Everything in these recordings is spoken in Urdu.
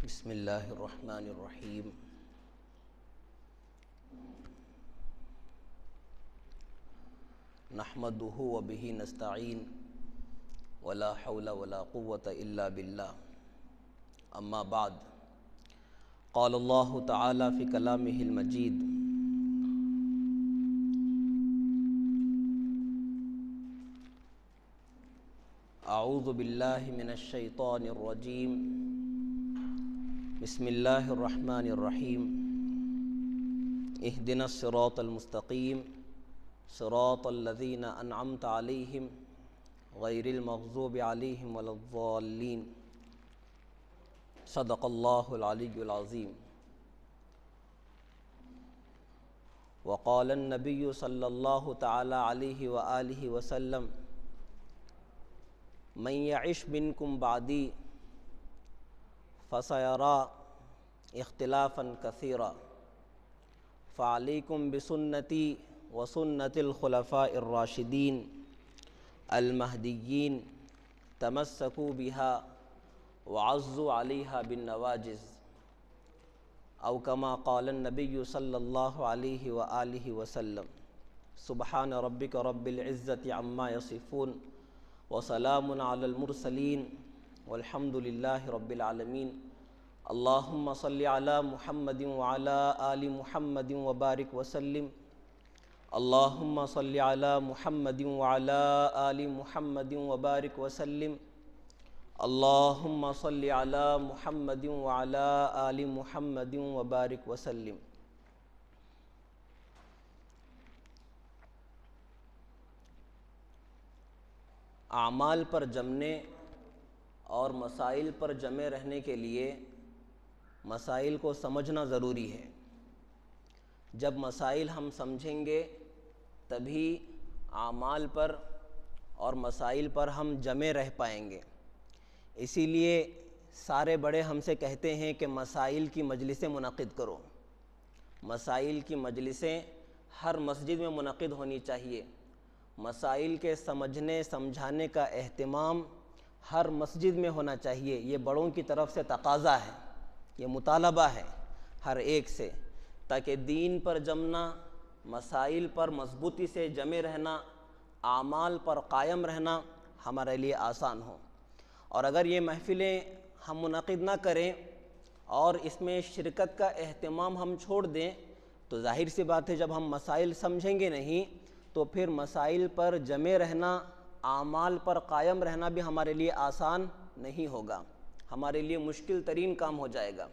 بسم اللہ الرحمن الرحیم۔ نحمدہ وبہ نستعین ولا حول ولا قوة الا باللہ، اما بعد، قال اللہ تعالی فی کلامہ المجید: اعوذ باللہ من الشیطان الرجیم، بسم اللہ الرحمن الرحیم۔ اہدنا الصراط المستقیم صراط الذین انعمت علیہم غیر المغضوب علیہم ولا الضالین۔ صدق اللہ العلی العظیم۔ وقال النبی صلی اللہ تعالی علیہ وآلہ وسلم: من یعش منکم بعدی فسیری اختلافا کثیرا فعلیکم بسنتی وسنت الخلفاء الراشدین المہدیین تمسکوا بها وعضوا علیہا بالنواجذ، او کما قال النبی صلی اللہ علیہ وآلہ وسلم۔ سبحان ربک رب العزت عما یصفون وسلام علی المرسلین والحمد للہ رب العالمین۔ اللہم صلی علی محمد وعلی آل محمد وبارک وسلم۔ اللہم صلی علی محمد وعلی آل محمد وبارک وسلم۔ اللہم صلی علی محمد وعلی آل محمد وبارک وسلم۔ اعمال پر جمنے اور مسائل پر جمے رہنے کے لیے مسائل کو سمجھنا ضروری ہے۔ جب مسائل ہم سمجھیں گے تبھی اعمال پر اور مسائل پر ہم جمے رہ پائیں گے۔ اسی لیے سارے بڑے ہم سے کہتے ہیں کہ مسائل کی مجلسیں منعقد کرو۔ مسائل کی مجلسیں ہر مسجد میں منعقد ہونی چاہیے۔ مسائل کے سمجھنے سمجھانے کا اہتمام ہر مسجد میں ہونا چاہیے۔ یہ بڑوں کی طرف سے تقاضا ہے، یہ مطالبہ ہے ہر ایک سے، تاکہ دین پر جمنا، مسائل پر مضبوطی سے جمے رہنا، اعمال پر قائم رہنا ہمارے لیے آسان ہو۔ اور اگر یہ محفلیں ہم منعقد نہ کریں اور اس میں شرکت کا اہتمام ہم چھوڑ دیں تو ظاہر سی بات ہے جب ہم مسائل سمجھیں گے نہیں تو پھر مسائل پر جمے رہنا، اعمال پر قائم رہنا بھی ہمارے لیے آسان نہیں ہوگا، ہمارے لیے مشکل ترین کام ہو جائے گا۔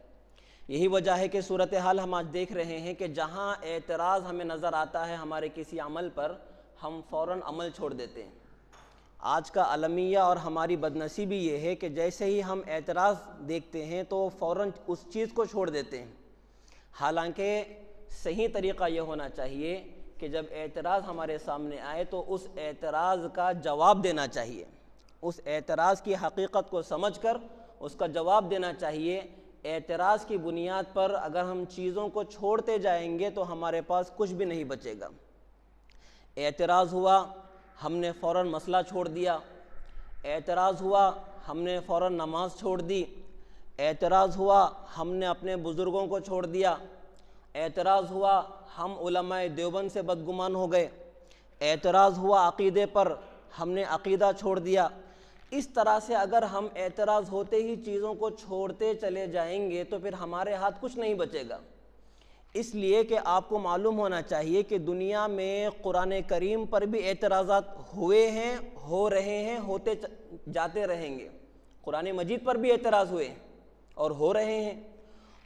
یہی وجہ ہے کہ صورتحال ہم آج دیکھ رہے ہیں کہ جہاں اعتراض ہمیں نظر آتا ہے ہمارے کسی عمل پر، ہم فوراً عمل چھوڑ دیتے ہیں۔ آج کا المیہ اور ہماری بدنصیبی یہ ہے کہ جیسے ہی ہم اعتراض دیکھتے ہیں تو فوراً اس چیز کو چھوڑ دیتے ہیں، حالانکہ صحیح طریقہ یہ ہونا چاہیے کہ جب اعتراض ہمارے سامنے آئے تو اس اعتراض کا جواب دینا چاہیے، اس اعتراض کی حقیقت کو سمجھ کر اس کا جواب دینا چاہیے۔ اعتراض کی بنیاد پر اگر ہم چیزوں کو چھوڑتے جائیں گے تو ہمارے پاس کچھ بھی نہیں بچے گا۔ اعتراض ہوا، ہم نے فوراً مسئلہ چھوڑ دیا۔ اعتراض ہوا، ہم نے فوراً نماز چھوڑ دی۔ اعتراض ہوا، ہم نے اپنے بزرگوں کو چھوڑ دیا۔ اعتراض ہوا، ہم علماء دیوبند سے بدگمان ہو گئے۔ اعتراض ہوا عقیدے پر، ہم نے عقیدہ چھوڑ دیا۔ اس طرح سے اگر ہم اعتراض ہوتے ہی چیزوں کو چھوڑتے چلے جائیں گے تو پھر ہمارے ہاتھ کچھ نہیں بچے گا۔ اس لیے کہ آپ کو معلوم ہونا چاہیے کہ دنیا میں قرآن کریم پر بھی اعتراضات ہوئے ہیں، ہو رہے ہیں، ہوتے جاتے رہیں گے۔ قرآن مجید پر بھی اعتراض ہوئے اور ہو رہے ہیں۔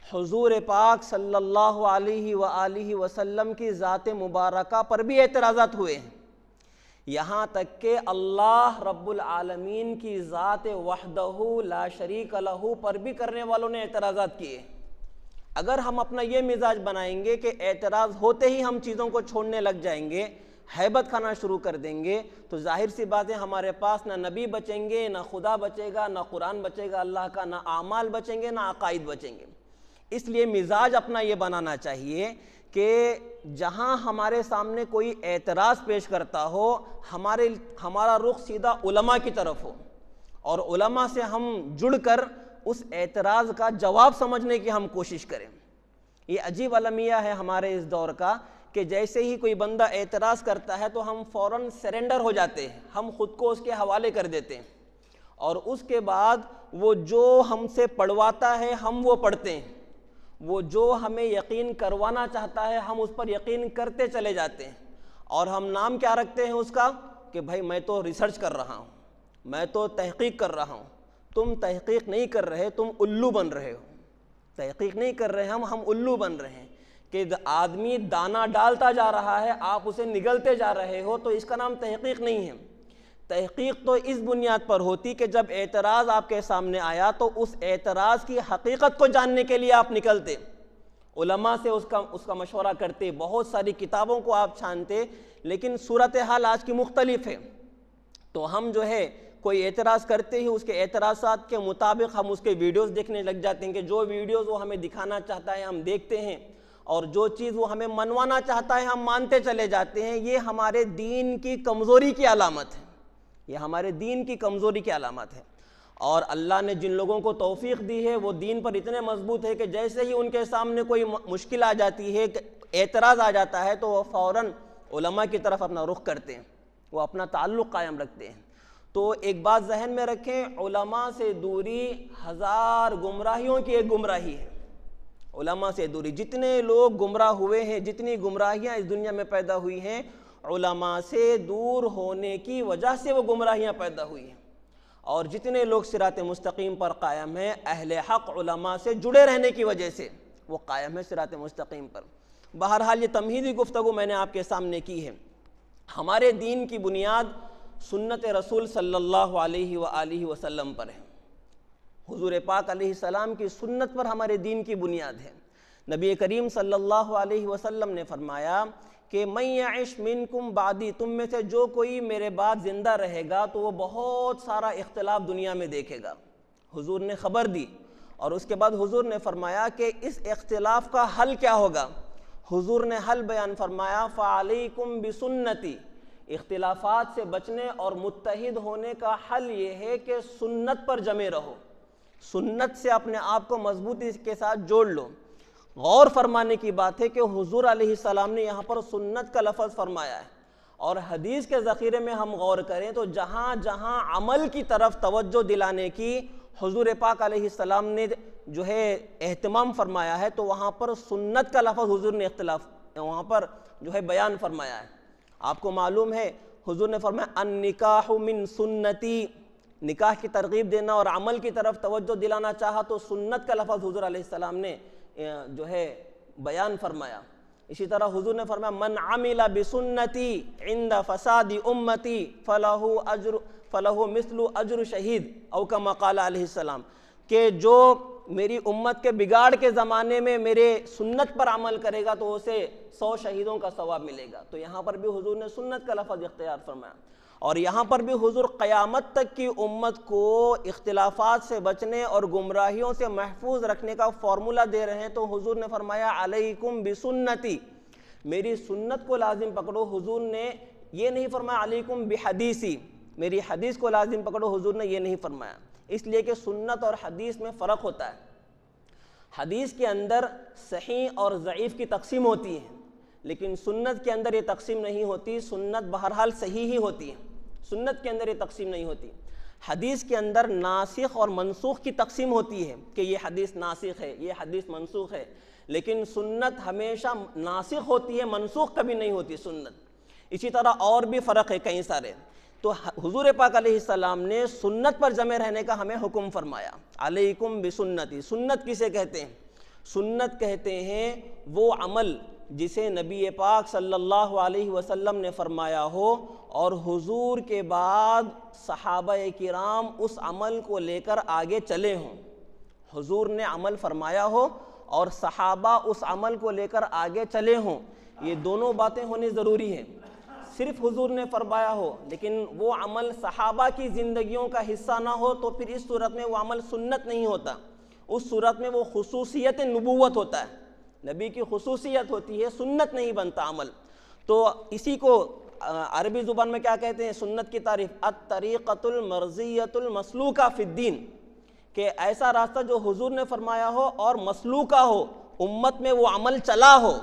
حضور پاک صلی اللہ علیہ وآلہ وسلم کی ذات مبارکہ پر بھی اعتراضات ہوئے ہیں، یہاں تک کہ اللہ رب العالمین کی ذات وحدہ لا شریک لہ پر بھی کرنے والوں نے اعتراضات کیے۔ اگر ہم اپنا یہ مزاج بنائیں گے کہ اعتراض ہوتے ہی ہم چیزوں کو چھوڑنے لگ جائیں گے، ہیبت کھانا شروع کر دیں گے، تو ظاہر سی بات ہے ہمارے پاس نہ نبی بچیں گے، نہ خدا بچے گا، نہ قرآن بچے گا اللہ کا، نہ اعمال بچیں گے، نہ عقائد بچیں گے۔ اس لیے مزاج اپنا یہ بنانا چاہیے کہ جہاں ہمارے سامنے کوئی اعتراض پیش کرتا ہو ہمارا رخ سیدھا علماء کی طرف ہو، اور علماء سے ہم جڑ کر اس اعتراض کا جواب سمجھنے کی ہم کوشش کریں۔ یہ عجیب المیہ ہے ہمارے اس دور کا کہ جیسے ہی کوئی بندہ اعتراض کرتا ہے تو ہم فوراً سرنڈر ہو جاتے ہیں، ہم خود کو اس کے حوالے کر دیتے ہیں، اور اس کے بعد وہ جو ہم سے پڑھواتا ہے ہم وہ پڑھتے ہیں، وہ جو ہمیں یقین کروانا چاہتا ہے ہم اس پر یقین کرتے چلے جاتے ہیں، اور ہم نام کیا رکھتے ہیں اس کا کہ بھائی میں تو ریسرچ کر رہا ہوں، میں تو تحقیق کر رہا ہوں۔ تم تحقیق نہیں کر رہے، تم الو بن رہے ہو۔ تحقیق نہیں کر رہے ہم الو بن رہے ہیں کہ آدمی دانہ ڈالتا جا رہا ہے، آپ اسے نگلتے جا رہے ہو، تو اس کا نام تحقیق نہیں ہے۔ تحقیق تو اس بنیاد پر ہوتی کہ جب اعتراض آپ کے سامنے آیا تو اس اعتراض کی حقیقت کو جاننے کے لیے آپ نکلتے، علماء سے اس کا مشورہ کرتے، بہت ساری کتابوں کو آپ چھانتے، لیکن صورتحال آج کی مختلف ہے۔ تو ہم جو ہے کوئی اعتراض کرتے ہی اس کے اعتراضات کے مطابق ہم اس کے ویڈیوز دیکھنے لگ جاتے ہیں کہ جو ویڈیوز وہ ہمیں دکھانا چاہتا ہے ہم دیکھتے ہیں، اور جو چیز وہ ہمیں منوانا چاہتا ہے ہم مانتے چلے جاتے ہیں۔ یہ ہمارے دین کی کمزوری کی علامت ہے، یہ ہمارے دین کی کمزوری کی علامت ہے۔ اور اللہ نے جن لوگوں کو توفیق دی ہے وہ دین پر اتنے مضبوط ہے کہ جیسے ہی ان کے سامنے کوئی مشکل آ جاتی ہے، اعتراض آ جاتا ہے، تو وہ فوراً علماء کی طرف اپنا رخ کرتے ہیں، وہ اپنا تعلق قائم رکھتے ہیں۔ تو ایک بات ذہن میں رکھیں، علماء سے دوری ہزار گمراہیوں کی ایک گمراہی ہے۔ علماء سے دوری، جتنے لوگ گمراہ ہوئے ہیں، جتنی گمراہیاں اس دنیا میں پیدا ہوئی ہیں، علماء سے دور ہونے کی وجہ سے وہ گمراہیاں پیدا ہوئی ہیں، اور جتنے لوگ صراط مستقیم پر قائم ہیں، اہل حق علماء سے جڑے رہنے کی وجہ سے وہ قائم ہے صراط مستقیم پر۔ بہرحال یہ تمہیدی گفتگو میں نے آپ کے سامنے کی ہے۔ ہمارے دین کی بنیاد سنت رسول صلی اللہ علیہ وآلہ وسلم پر ہے، حضور پاک علیہ السلام کی سنت پر ہمارے دین کی بنیاد ہے۔ نبی کریم صلی اللہ علیہ وسلم نے فرمایا کہ من یعش منکم بعدی، تم میں سے جو کوئی میرے بعد زندہ رہے گا تو وہ بہت سارا اختلاف دنیا میں دیکھے گا۔ حضور نے خبر دی، اور اس کے بعد حضور نے فرمایا کہ اس اختلاف کا حل کیا ہوگا؟ حضور نے حل بیان فرمایا، فعلیکم بسنتی، اختلافات سے بچنے اور متحد ہونے کا حل یہ ہے کہ سنت پر جمے رہو، سنت سے اپنے آپ کو مضبوطی کے ساتھ جوڑ لو۔ غور فرمانے کی بات ہے کہ حضور علیہ السلام نے یہاں پر سنت کا لفظ فرمایا ہے، اور حدیث کے ذخیرے میں ہم غور کریں تو جہاں جہاں عمل کی طرف توجہ دلانے کی حضور پاک علیہ السلام نے جو ہے اہتمام فرمایا ہے، تو وہاں پر سنت کا لفظ حضور نے وہاں پر جو ہے بیان فرمایا ہے۔ آپ کو معلوم ہے حضور نے فرمایا النکاح من سنتی، نکاح کی ترغیب دینا اور عمل کی طرف توجہ دلانا چاہا تو سنت کا لفظ حضور علیہ السلام نے جو ہے بیان فرمایا۔ اسی طرح حضور نے فرمایا من عمل بسنتی عند فساد امتی فلہ مثل اجر شہید، او کما قال علیہ السلام، کہ جو میری امت کے بگاڑ کے زمانے میں میرے سنت پر عمل کرے گا تو اسے 100 شہیدوں کا ثواب ملے گا۔ تو یہاں پر بھی حضور نے سنت کا لفظ اختیار فرمایا، اور یہاں پر بھی حضور قیامت تک کی امت کو اختلافات سے بچنے اور گمراہیوں سے محفوظ رکھنے کا فارمولہ دے رہے ہیں، تو حضور نے فرمایا علیکم بسنتی، میری سنت کو لازم پکڑو۔ حضور نے یہ نہیں فرمایا علیکم بحدیثی، میری حدیث کو لازم پکڑو، حضور نے یہ نہیں فرمایا، اس لیے کہ سنت اور حدیث میں فرق ہوتا ہے۔ حدیث کے اندر صحیح اور ضعیف کی تقسیم ہوتی ہے، لیکن سنت کے اندر یہ تقسیم نہیں ہوتی، سنت بہرحال صحیح ہی ہوتی ہے، سنت کے اندر یہ تقسیم نہیں ہوتی۔ حدیث کے اندر ناسخ اور منسوخ کی تقسیم ہوتی ہے کہ یہ حدیث ناسخ ہے، یہ حدیث منسوخ ہے، لیکن سنت ہمیشہ ناسخ ہوتی ہے، منسوخ کبھی نہیں ہوتی سنت۔ اسی طرح اور بھی فرق ہے کئی سارے۔ تو حضور پاک علیہ السلام نے سنت پر جمع رہنے کا ہمیں حکم فرمایا، علیکم بسنتی۔ سنت کسے کہتے ہیں؟ سنت کہتے ہیں وہ عمل جسے نبی پاک صلی اللہ علیہ وسلم نے فرمایا ہو اور حضور کے بعد صحابہ کرام اس عمل کو لے کر آگے چلے ہوں۔ حضور نے عمل فرمایا ہو اور صحابہ اس عمل کو لے کر آگے چلے ہوں، یہ دونوں باتیں ہونی ضروری ہیں۔ صرف حضور نے فرمایا ہو لیکن وہ عمل صحابہ کی زندگیوں کا حصہ نہ ہو تو پھر اس صورت میں وہ عمل سنت نہیں ہوتا، اس صورت میں وہ خصوصیت نبوت ہوتا ہے، نبی کی خصوصیت ہوتی ہے، سنت نہیں بنتا عمل۔ تو اسی کو عربی زبان میں کیا کہتے ہیں؟ سنت کی تعریف الطریقۃ المرضیۃ المسلوکہ فی الدین، کہ ایسا راستہ جو حضور نے فرمایا ہو اور مسلوکہ ہو، امت میں وہ عمل چلا ہو،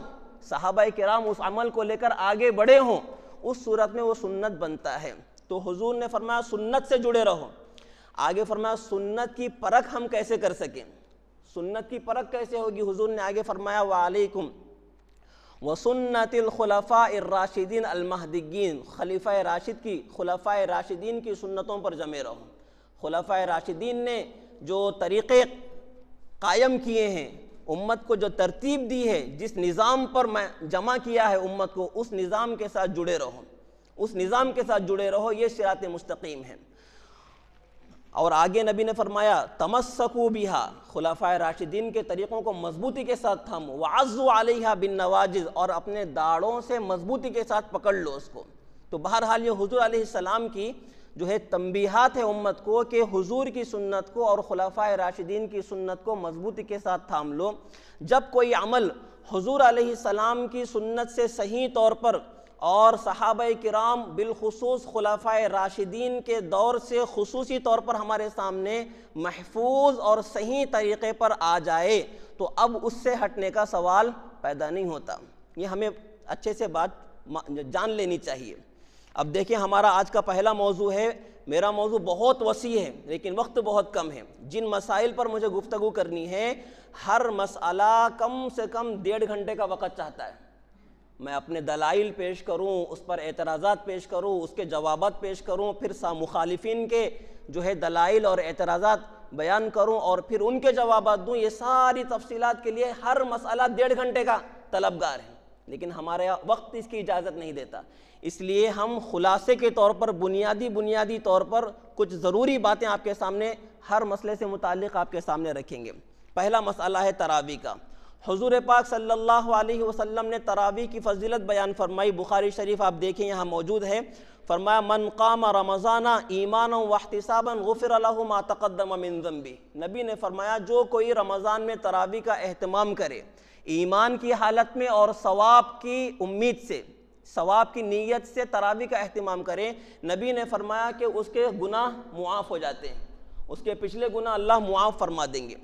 صحابہ کرام اس عمل کو لے کر آگے بڑھے ہوں، اس صورت میں وہ سنت بنتا ہے۔ تو حضور نے فرمایا سنت سے جڑے رہو۔ آگے فرمایا سنت کی پرکھ ہم کیسے کر سکیں، سنت کی پرکھ کیسے ہوگی؟ حضور نے آگے فرمایا وعلیکم وسنت الخلفاء الراشدین المہدیین، خلفائے راشدین کی سنتوں پر جمے رہو۔ خلفائے راشدین نے جو طریقے قائم کیے ہیں، امت کو جو ترتیب دی ہے، جس نظام پر جمع کیا ہے امت کو، اس نظام کے ساتھ جڑے رہو، اس نظام کے ساتھ جڑے رہو، یہ صراط مستقیم ہے۔ اور آگے نبی نے فرمایا تمسکوا بہا، خلفائے راشدین کے طریقوں کو مضبوطی کے ساتھ تھامو، وعضوا علیہا بالنواجذ، اور اپنے داڑوں سے مضبوطی کے ساتھ پکڑ لو اس کو۔ تو بہرحال یہ حضور علیہ السلام کی جو ہے تنبیہات ہے امت کو کہ حضور کی سنت کو اور خلفائے راشدین کی سنت کو مضبوطی کے ساتھ تھام لو۔ جب کوئی عمل حضور علیہ السلام کی سنت سے صحیح طور پر اور صحابہ کرام بالخصوص خلفائے راشدین کے دور سے خصوصی طور پر ہمارے سامنے محفوظ اور صحیح طریقے پر آ جائے تو اب اس سے ہٹنے کا سوال پیدا نہیں ہوتا۔ یہ ہمیں اچھے سے بات جان لینی چاہیے۔ اب دیکھیں ہمارا آج کا پہلا موضوع ہے، میرا موضوع بہت وسیع ہے لیکن وقت بہت کم ہے۔ جن مسائل پر مجھے گفتگو کرنی ہے، ہر مسئلہ کم سے کم 1.5 گھنٹے کا وقت چاہتا ہے۔ میں اپنے دلائل پیش کروں، اس پر اعتراضات پیش کروں، اس کے جوابات پیش کروں، پھر مخالفین کے جو ہے دلائل اور اعتراضات بیان کروں اور پھر ان کے جوابات دوں، یہ ساری تفصیلات کے لیے ہر مسئلہ 1.5 گھنٹے کا طلبگار ہے، لیکن ہمارا وقت اس کی اجازت نہیں دیتا۔ اس لیے ہم خلاصے کے طور پر بنیادی طور پر کچھ ضروری باتیں آپ کے سامنے ہر مسئلے سے متعلق آپ کے سامنے رکھیں گے۔ پہلا مسئلہ ہے تراویح کا۔ حضور پاک صلی اللہ علیہ وسلم نے تراویح کی فضیلت بیان فرمائی، بخاری شریف آپ دیکھیں یہاں موجود ہے۔ فرمایا من قام رمضان ایمانا واحتسابا غفر له ما تقدم من ذنبہ۔ نبی نے فرمایا جو کوئی رمضان میں تراویح کا اہتمام کرے ایمان کی حالت میں اور ثواب کی امید سے، ثواب کی نیت سے تراویح کا اہتمام کرے، نبی نے فرمایا کہ اس کے گناہ معاف ہو جاتے ہیں، اس کے پچھلے گناہ اللہ معاف فرما دیں گے۔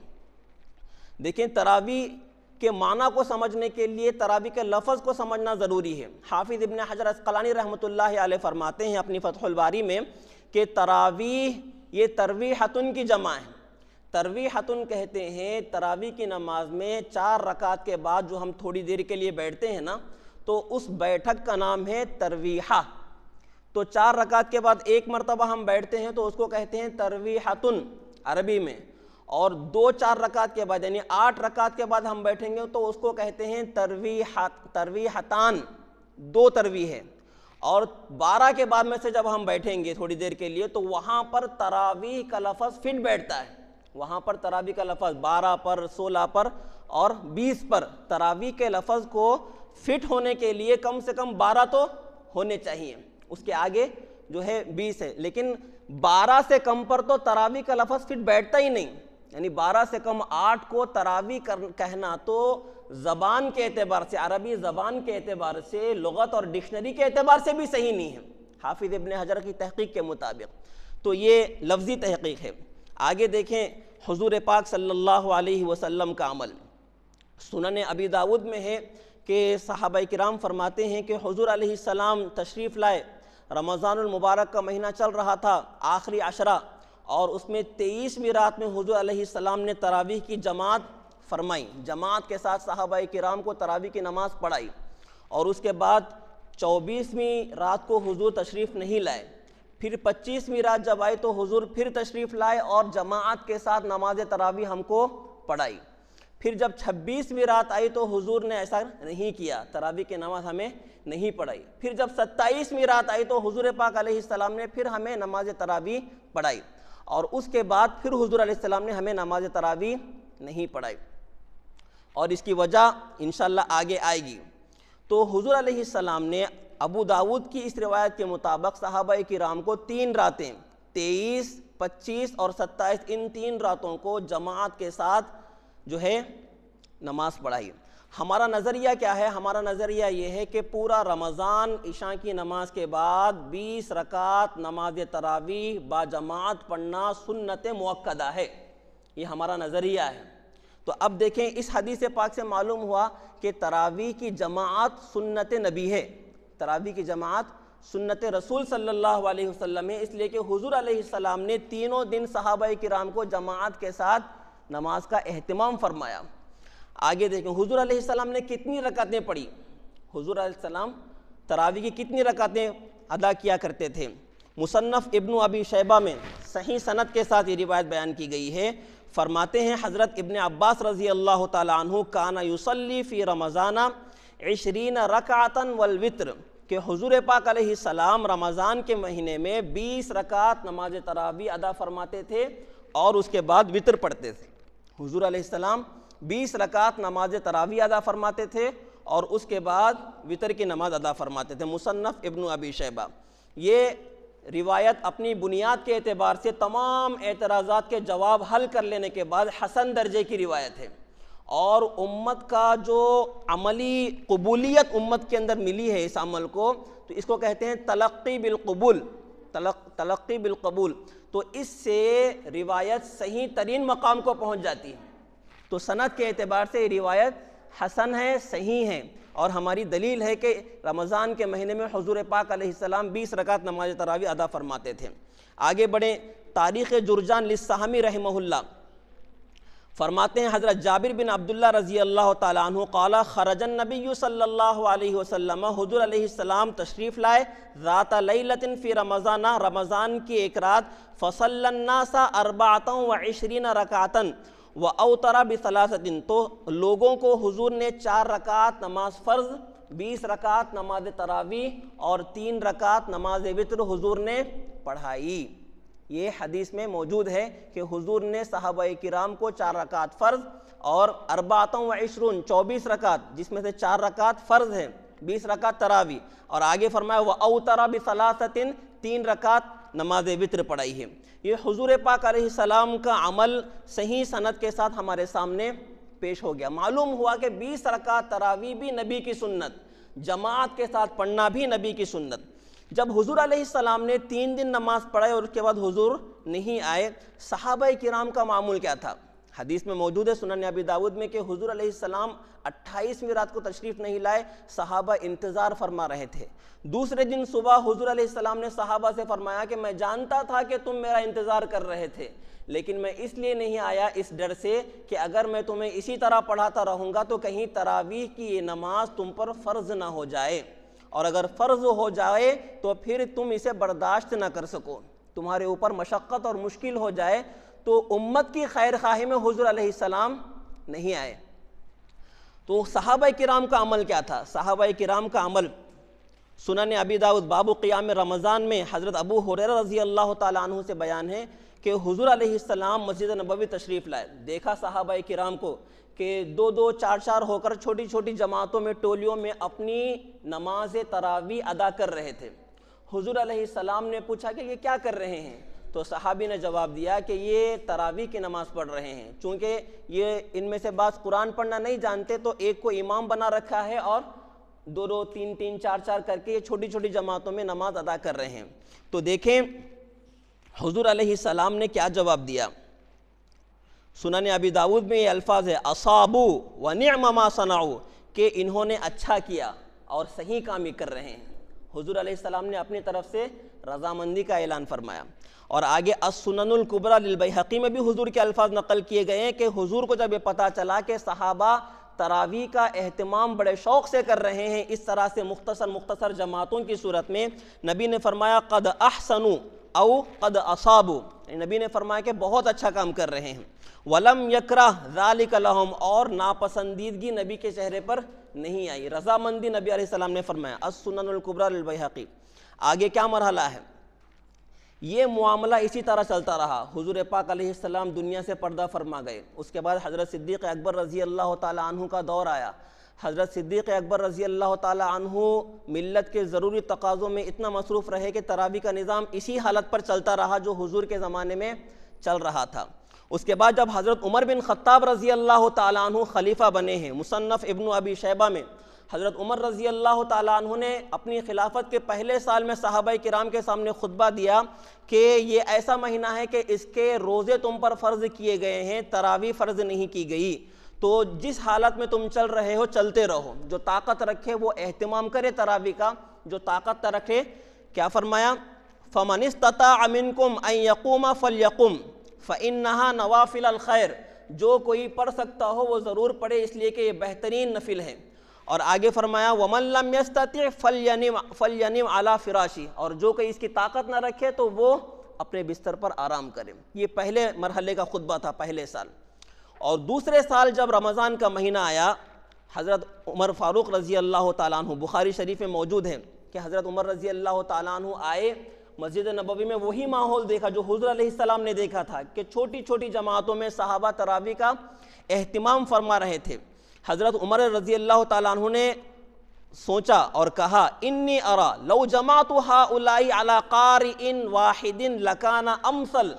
دیکھیں تراویح کے معنی کو سمجھنے کے لیے تراویح کے لفظ کو سمجھنا ضروری ہے۔ حافظ ابن حجر عسقلانی رحمۃ اللہ علیہ فرماتے ہیں اپنی فتح الباری میں کہ تراویح یہ ترویحتن کی جمع ہے۔ ترویحتن کہتے ہیں تراویح کی نماز میں 4 رکعت کے بعد جو ہم تھوڑی دیر کے لیے بیٹھتے ہیں نا، تو اس بیٹھک کا نام ہے ترویحہ۔ تو 4 رکعت کے بعد ایک مرتبہ ہم بیٹھتے ہیں تو اس کو کہتے ہیں ترویحتن عربی میں، اور 2-4 رکعت کے بعد یعنی 8 رکعت کے بعد ہم بیٹھیں گے تو اس کو کہتے ہیں ترویحتان، 2 ترویح ہے۔ اور 12 کے بعد میں سے جب ہم بیٹھیں گے تھوڑی دیر کے لیے تو وہاں پر تراویح کا لفظ فٹ بیٹھتا ہے، وہاں پر تراویح کا لفظ 12 پر، 16 پر اور 20 پر تراویح کے لفظ کو فٹ ہونے کے لیے کم سے کم 12 تو ہونے چاہیے، اس کے آگے جو ہے 20 ہے، لیکن 12 سے کم پر تو تراویح کا لفظ فٹ بیٹھتا ہی نہیں، یعنی 12 سے کم 8 کو تراویح کہنا تو زبان کے اعتبار سے، عربی زبان کے اعتبار سے، لغت اور ڈکشنری کے اعتبار سے بھی صحیح نہیں ہے حافظ ابن حجر کی تحقیق کے مطابق۔ تو یہ لفظی تحقیق ہے۔ آگے دیکھیں حضور پاک صلی اللہ علیہ وسلم کا عمل، سنن ابی داود میں ہے کہ صحابہ کرام فرماتے ہیں کہ حضور علیہ السلام تشریف لائے، رمضان المبارک کا مہینہ چل رہا تھا، آخری عشرہ، اور اس میں 23ویں رات میں حضور علیہ السلام نے تراویح کی جماعت فرمائی، جماعت کے ساتھ صحابہ کرام کو تراویح کی نماز پڑھائی، اور اس کے بعد 24ویں رات کو حضور تشریف نہیں لائے، پھر 25ویں رات جب آئی تو حضور پھر تشریف لائے اور جماعت کے ساتھ نماز تراویح ہم کو پڑھائی، پھر جب 26ویں رات آئی تو حضور نے ایسا نہیں کیا، تراویح کی نماز ہمیں نہیں پڑھائی، پھر جب 27ویں رات آئی تو حضور پاک علیہ السلام نے پھر ہمیں نماز تراویح پڑھائی، اور اس کے بعد پھر حضور علیہ السلام نے ہمیں نماز تراویح نہیں پڑھائی، اور اس کی وجہ انشاءاللہ آگے آئے گی۔ تو حضور علیہ السلام نے ابو داود کی اس روایت کے مطابق صحابہ کرام کو 3 راتیں 23، 25 اور 27 ان 3 راتوں کو جماعت کے ساتھ جو ہے نماز پڑھائی۔ ہمارا نظریہ کیا ہے؟ ہمارا نظریہ یہ ہے کہ پورا رمضان عشاء کی نماز کے بعد 20 رکعت نماز تراویح با جماعت پڑھنا سنت مؤکدہ ہے، یہ ہمارا نظریہ ہے۔ تو اب دیکھیں اس حدیث پاک سے معلوم ہوا کہ تراویح کی جماعت سنت نبی ہے، تراویح کی جماعت سنت رسول صلی اللہ علیہ وسلم ہے، اس لیے کہ حضور علیہ السلام نے تینوں دن صحابہ کرام کو جماعت کے ساتھ نماز کا اہتمام فرمایا۔ آگے دیکھیں حضور علیہ السلام نے کتنی رکعتیں پڑھی، حضور علیہ السلام تراویح کی کتنی رکعتیں ادا کیا کرتے تھے۔ مصنف ابن ابی شیبہ میں صحیح سند کے ساتھ یہ روایت بیان کی گئی ہے، فرماتے ہیں حضرت ابن عباس رضی اللہ تعالیٰ عنہ کانا یصلی فی رمضان 20 رکعتا والوتر، کہ حضور پاک علیہ السلام رمضان کے مہینے میں 20 رکعت نماز تراویح ادا فرماتے تھے اور اس کے بعد وتر پڑھتے تھے۔ حضور علیہ السلام 20 رکعت نماز تراویح ادا فرماتے تھے اور اس کے بعد وتر کی نماز ادا فرماتے تھے۔ مصنف ابن ابی شیبہ، یہ روایت اپنی بنیاد کے اعتبار سے تمام اعتراضات کے جواب حل کر لینے کے بعد حسن درجے کی روایت ہے، اور امت کا جو عملی قبولیت امت کے اندر ملی ہے اس عمل کو، تو اس کو کہتے ہیں تلقی بالقبول، تلقی بالقبول۔ تو اس سے روایت صحیح ترین مقام کو پہنچ جاتی ہے۔ تو سند کے اعتبار سے یہ روایت حسن ہے، صحیح ہے، اور ہماری دلیل ہے کہ رمضان کے مہینے میں حضور پاک علیہ السلام 20 رکعت نماز تراویح ادا فرماتے تھے۔ آگے بڑھیں، تاریخ جرجان للسہمی رحمہ اللہ فرماتے ہیں حضرت جابر بن عبداللہ رضی اللہ تعالیٰ عنہ قال خرج النبی صلی اللہ علیہ وسلم، حضور علیہ السلام تشریف لائے ذات لیلۃ فی رمضان، رمضان کی ایک رات، فصلی الناس 24 رکعتا وَأَوْتَرَ بِثَلَاثَةٍ، تو لوگوں کو حضور نے 4 رکعت نماز فرض، 20 رکعت نماز تراویح اور 3 رکعت نماز وتر حضور نے پڑھائی۔ یہ حدیث میں موجود ہے کہ حضور نے صحابہ کرام کو 4 رکعت فرض اور 24 رکعت، جس میں سے 4 رکعت فرض ہے، 20 رکعت تراویح، اور آگے فرمایا وَأَوْتَرَ بِثَلَاثَةٍ، 3 رکعت نماز وتر پڑھائی ہے۔ یہ حضور پاک علیہ السلام کا عمل صحیح سند کے ساتھ ہمارے سامنے پیش ہو گیا۔ معلوم ہوا کہ 20 رکعت تراویح بھی نبی کی سنت، جماعت کے ساتھ پڑھنا بھی نبی کی سنت۔ جب حضور علیہ السلام نے 3 دن نماز پڑھائے اور اس کے بعد حضور نہیں آئے، صحابہ کرام کا معمول کیا تھا؟ حدیث میں موجود ہے سنن ابی داؤد میں کہ حضور علیہ السلام 28ویں رات کو تشریف نہیں لائے، صحابہ انتظار فرما رہے تھے۔ دوسرے دن صبح حضور علیہ السلام نے صحابہ سے فرمایا کہ میں جانتا تھا کہ تم میرا انتظار کر رہے تھے، لیکن میں اس لیے نہیں آیا اس ڈر سے کہ اگر میں تمہیں اسی طرح پڑھاتا رہوں گا تو کہیں تراویح کی یہ نماز تم پر فرض نہ ہو جائے، اور اگر فرض ہو جائے تو پھر تم اسے برداشت نہ کر سکو، تمہارے اوپر مشقت اور مشکل ہو جائے۔ تو امت کی خیر خواہی میں حضور علیہ السلام نہیں آئے۔ تو صحابہ کرام کا عمل کیا تھا؟ صحابہ کرام کا عمل سنن ابی داؤد باب قیام رمضان میں حضرت ابو ہریرہ رضی اللہ تعالیٰ عنہ سے بیان ہے کہ حضور علیہ السلام مسجد نبوی تشریف لائے، دیکھا صحابہ کرام کو کہ 2-2 4-4 ہو کر چھوٹی چھوٹی جماعتوں میں، ٹولیوں میں اپنی نماز تراویح ادا کر رہے تھے۔ حضور علیہ السلام نے پوچھا کہ یہ کیا کر رہے ہیں؟ تو صحابی نے جواب دیا کہ یہ تراویح کی نماز پڑھ رہے ہیں، چونکہ یہ ان میں سے بعض قرآن پڑھنا نہیں جانتے تو ایک کو امام بنا رکھا ہے اور 2-2 3-3 4-4 کر کے یہ چھوٹی چھوٹی جماعتوں میں نماز ادا کر رہے ہیں۔ تو دیکھیں حضور علیہ السلام نے کیا جواب دیا۔ سنن ابی داؤد میں یہ الفاظ ہے اصابوا ونعم ما صنعوا، کہ انہوں نے اچھا کیا اور صحیح کام ہی کر رہے ہیں۔ حضور علیہ السلام نے اپنی طرف سے رضامندی کا اعلان فرمایا۔ اور آگے السنن الکبریٰ للبیہقی میں بھی حضور کے الفاظ نقل کیے گئے ہیں کہ حضور کو جب یہ پتہ چلا کہ صحابہ تراویح کا اہتمام بڑے شوق سے کر رہے ہیں اس طرح سے مختصر جماعتوں کی صورت میں، نبی نے فرمایا قد احسنوا او قد اصابوا، نبی نے فرمایا کہ بہت اچھا کام کر رہے ہیں۔ ولم یکرہ ذالک لہم، اور ناپسندیدگی نبی کے چہرے پر نہیں آئی، رضامندی نبی علیہ السلام نے فرمایا۔ السنن الکبریٰ للبیہقی۔ آگے کیا مرحلہ ہے؟ یہ معاملہ اسی طرح چلتا رہا، حضور پاک علیہ السلام دنیا سے پردہ فرما گئے، اس کے بعد حضرت صدیق اکبر رضی اللہ تعالیٰ عنہ کا دور آیا۔ حضرت صدیق اکبر رضی اللہ تعالیٰ عنہ ملت کے ضروری تقاضوں میں اتنا مصروف رہے کہ تراویح کا نظام اسی حالت پر چلتا رہا جو حضور کے زمانے میں چل رہا تھا۔ اس کے بعد جب حضرت عمر بن خطاب رضی اللہ تعالیٰ عنہ خلیفہ بنے ہیں، مصنف ابن ابی شیبہ میں حضرت عمر رضی اللہ تعالیٰ عنہ نے اپنی خلافت کے پہلے سال میں صحابہ کرام کے سامنے خطبہ دیا کہ یہ ایسا مہینہ ہے کہ اس کے روزے تم پر فرض کیے گئے ہیں، تراویح فرض نہیں کی گئی، تو جس حالت میں تم چل رہے ہو چلتے رہو، جو طاقت رکھے وہ اہتمام کرے تراویح کا، جو طاقت رکھے۔ کیا فرمایا؟ فَمَنِ اسْتَطَاعَ مِنْكُمْ أَنْ يَقُومَ فَلْيَقُمْ فَإِنَّهَا نَوَافِلَ الْخَيْرِ، جو کوئی پڑھ سکتا ہو وہ ضرور پڑھے، اس لیے کہ یہ بہترین نفل ہے۔ اور آگے فرمایا وَمَن لَّمْ يَسْتَطِعْ فَلْيَنِمْ عَلَى فِرَاشِهِ، اور جو کوئی اس کی طاقت نہ رکھے تو وہ اپنے بستر پر آرام کرے۔ یہ پہلے مرحلے کا خطبہ تھا، پہلے سال۔ اور دوسرے سال جب رمضان کا مہینہ آیا، حضرت عمر فاروق رضی اللہ تعالیٰ عنہ، بخاری شریف میں موجود ہے کہ حضرت عمر رضی اللہ تعالیٰ عنہ آئے مسجد نبوی میں، وہی ماحول دیکھا جو حضور علیہ السلام نے دیکھا تھا کہ چھوٹی چھوٹی جماعتوں میں صحابہ تراویح کا اہتمام فرما رہے تھے۔ حضرت عمر رضی اللہ تعالیٰ عنہ نے سوچا اور کہا انی ارا لو جمعت ہؤلاء علی قارئ واحد لکان امثل،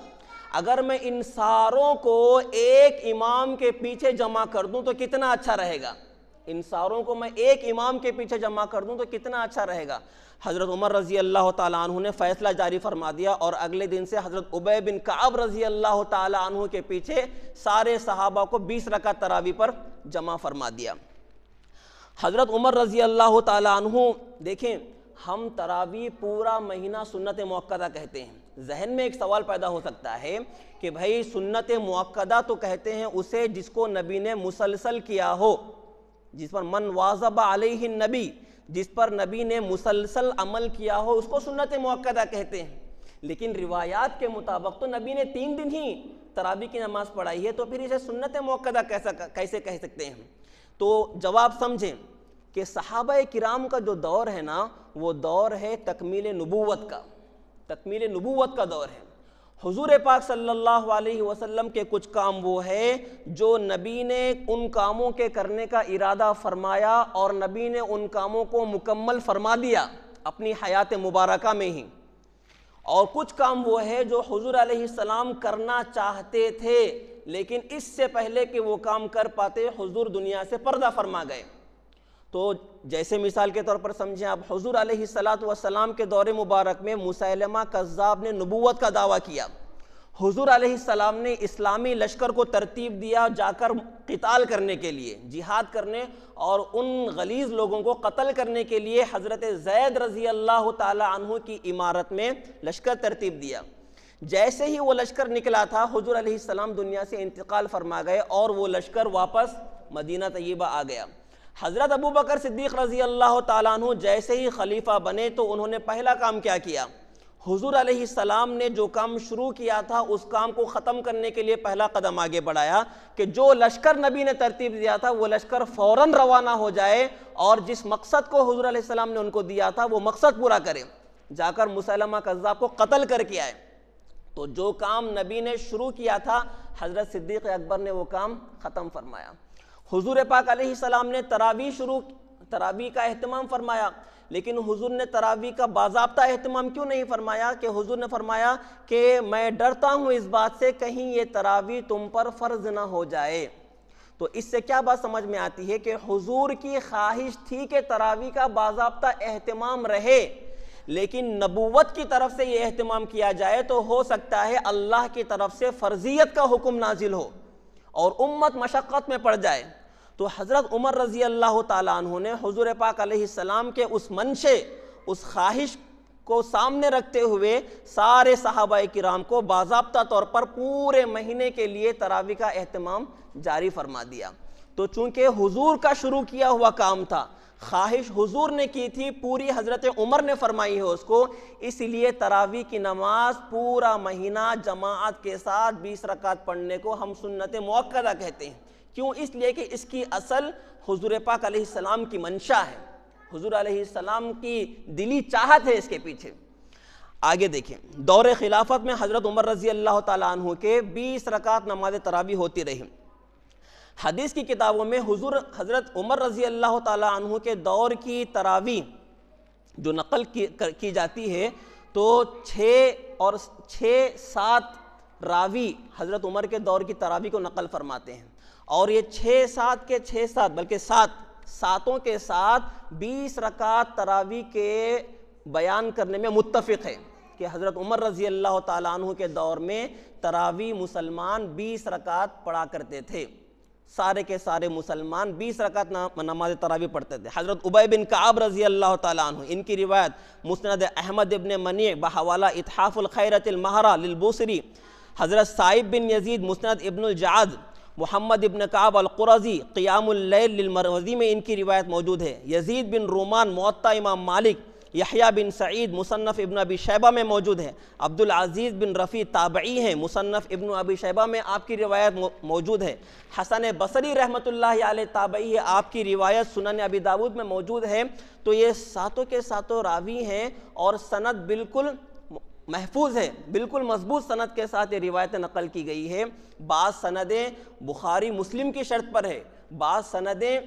اگر میں ان ساروں کو ایک امام کے پیچھے جمع کر دوں تو کتنا اچھا رہے گا، ان ساروں کو میں ایک امام کے پیچھے جمع کر دوں تو کتنا اچھا رہے گا۔ حضرت عمر رضی اللہ تعالیٰ عنہ نے فیصلہ جاری فرما دیا اور اگلے دن سے حضرت ابی بن کعب رضی اللہ تعالیٰ عنہ کے پیچھے سارے صحابہ کو 20 رکعت تراویح پر جمع فرما دیا۔ حضرت عمر رضی اللہ تعالیٰ عنہ، دیکھیں ہم تراویح پورا مہینہ سنت موقدہ کہتے ہیں، ذہن میں ایک سوال پیدا ہو سکتا ہے کہ بھائی سنت موقدہ تو کہتے ہیں اسے جس کو نبی نے مسلسل کیا ہو، جس پر من واظب علیہ النبی، جس پر نبی نے مسلسل عمل کیا ہو، اس کو سنت موقدہ کہتے ہیں۔ لیکن روایات کے مطابق تو نبی نے 3 دن ہی تراویح کی نماز پڑھائی ہے، تو پھر اسے سنت موقدہ کیسے کہہ سکتے ہیں؟ تو جواب سمجھیں کہ صحابہ کرام کا جو دور ہے نا، وہ دور ہے تکمیل نبوت کا، تکمیل نبوت کا دور ہے۔ حضور پاک صلی اللہ علیہ وسلم کے کچھ کام وہ ہے جو نبی نے ان کاموں کے کرنے کا ارادہ فرمایا اور نبی نے ان کاموں کو مکمل فرما دیا اپنی حیات مبارکہ میں ہی، اور کچھ کام وہ ہے جو حضور علیہ السلام کرنا چاہتے تھے لیکن اس سے پہلے کہ وہ کام کر پاتے حضور دنیا سے پردہ فرما گئے۔ تو جیسے مثال کے طور پر سمجھیں آپ، حضور علیہ السلام کے دور مبارک میں مسیلمہ کذاب نے نبوت کا دعویٰ کیا، حضور علیہ السلام نے اسلامی لشکر کو ترتیب دیا جا کر قتال کرنے کے لیے، جہاد کرنے اور ان غلیظ لوگوں کو قتل کرنے کے لیے حضرت زید رضی اللہ تعالی عنہ کی امارت میں لشکر ترتیب دیا۔ جیسے ہی وہ لشکر نکلا تھا حضور علیہ السلام دنیا سے انتقال فرما گئے اور وہ لشکر واپس مدینہ طیبہ آ گیا۔ حضرت ابو بکر صدیق رضی اللہ تعالیٰ عنہ جیسے ہی خلیفہ بنے تو انہوں نے پہلا کام کیا کیا؟ حضور علیہ السلام نے جو کام شروع کیا تھا اس کام کو ختم کرنے کے لیے پہلا قدم آگے بڑھایا کہ جو لشکر نبی نے ترتیب دیا تھا وہ لشکر فوراً روانہ ہو جائے اور جس مقصد کو حضور علیہ السلام نے ان کو دیا تھا وہ مقصد پورا کرے، جا کر مسیلمہ کذاب کو قتل کر کے آئے۔ تو جو کام نبی نے شروع کیا تھا حضرت صدیق اکبر نے وہ کام ختم فرمایا۔ حضور پاک علیہ السلام نے تراویح کا اہتمام فرمایا، لیکن حضور نے تراویح کا باضابطہ اہتمام کیوں نہیں فرمایا؟ کہ حضور نے فرمایا کہ میں ڈرتا ہوں اس بات سے کہیں یہ تراویح تم پر فرض نہ ہو جائے۔ تو اس سے کیا بات سمجھ میں آتی ہے کہ حضور کی خواہش تھی کہ تراویح کا باضابطہ اہتمام رہے، لیکن نبوت کی طرف سے یہ اہتمام کیا جائے تو ہو سکتا ہے اللہ کی طرف سے فرضیت کا حکم نازل ہو اور امت مشقت میں پڑ جائے۔ تو حضرت عمر رضی اللہ تعالیٰ عنہ نے حضور پاک علیہ السلام کے اس منشے، اس خواہش کو سامنے رکھتے ہوئے سارے صحابہ کرام کو باضابطہ طور پر پورے مہینے کے لیے تراویح کا اہتمام جاری فرما دیا۔ تو چونکہ حضور کا شروع کیا ہوا کام تھا، خواہش حضور نے کی تھی، پوری حضرت عمر نے فرمائی ہے اس کو، اس لیے تراویح کی نماز پورا مہینہ جماعت کے ساتھ 20 رکعت پڑھنے کو ہم سنت موقدہ کہتے ہیں۔ کیوں؟ اس لیے کہ اس کی اصل حضور پاک علیہ السلام کی منشا ہے، حضور علیہ السلام کی دلی چاہت ہے اس کے پیچھے۔ آگے دیکھیں، دور خلافت میں حضرت عمر رضی اللہ تعالیٰ عنہ کے 20 رکعت نماز تراویح ہوتی رہی۔ حدیث کی کتابوں میں حضرت عمر رضی اللہ تعالیٰ عنہ کے دور کی تراویح جو نقل کی جاتی ہے تو 6-7 راوی حضرت عمر کے دور کی تراویح کو نقل فرماتے ہیں، اور یہ 6-7 کے 6-7 بلکہ ساتوں کے ساتھ 20 رکعت تراویح کے بیان کرنے میں متفق ہے کہ حضرت عمر رضی اللہ تعالیٰ عنہ کے دور میں تراویح مسلمان 20 رکعت پڑھا کرتے تھے، سارے کے سارے مسلمان 20 رکعت نماز تراویح پڑھتے تھے۔ حضرت ابی بن کعب رضی اللہ تعالیٰ عنہ، ان کی روایت مسند احمد ابن منیع بحوالہ اتحاف الخیرۃ المہرہ للبوصری، حضرت سائب بن یزید مسند ابن الجعد، محمد ابن کعب القرظی قیام اللیل للمروزی میں ان کی روایت موجود ہے۔ یزید بن رومان موطا امام مالک، یحییٰ بن سعید مصنف ابن ابی شیبہ میں موجود ہے۔ عبدالعزیز بن رفیع تابعی ہیں، مصنف ابن ابی شیبہ میں آپ کی روایت موجود ہے۔ حسن بصری رحمۃ اللہ علیہ تابعی ہے، آپ کی روایت سنن ابی داود میں موجود ہے۔ تو یہ ساتوں کے ساتوں راوی ہیں اور سند بالکل محفوظ ہے، بالکل مضبوط سند کے ساتھ یہ روایتیں نقل کی گئی ہے۔ بعض سندیں بخاری مسلم کی شرط پر ہے، بعض سندیں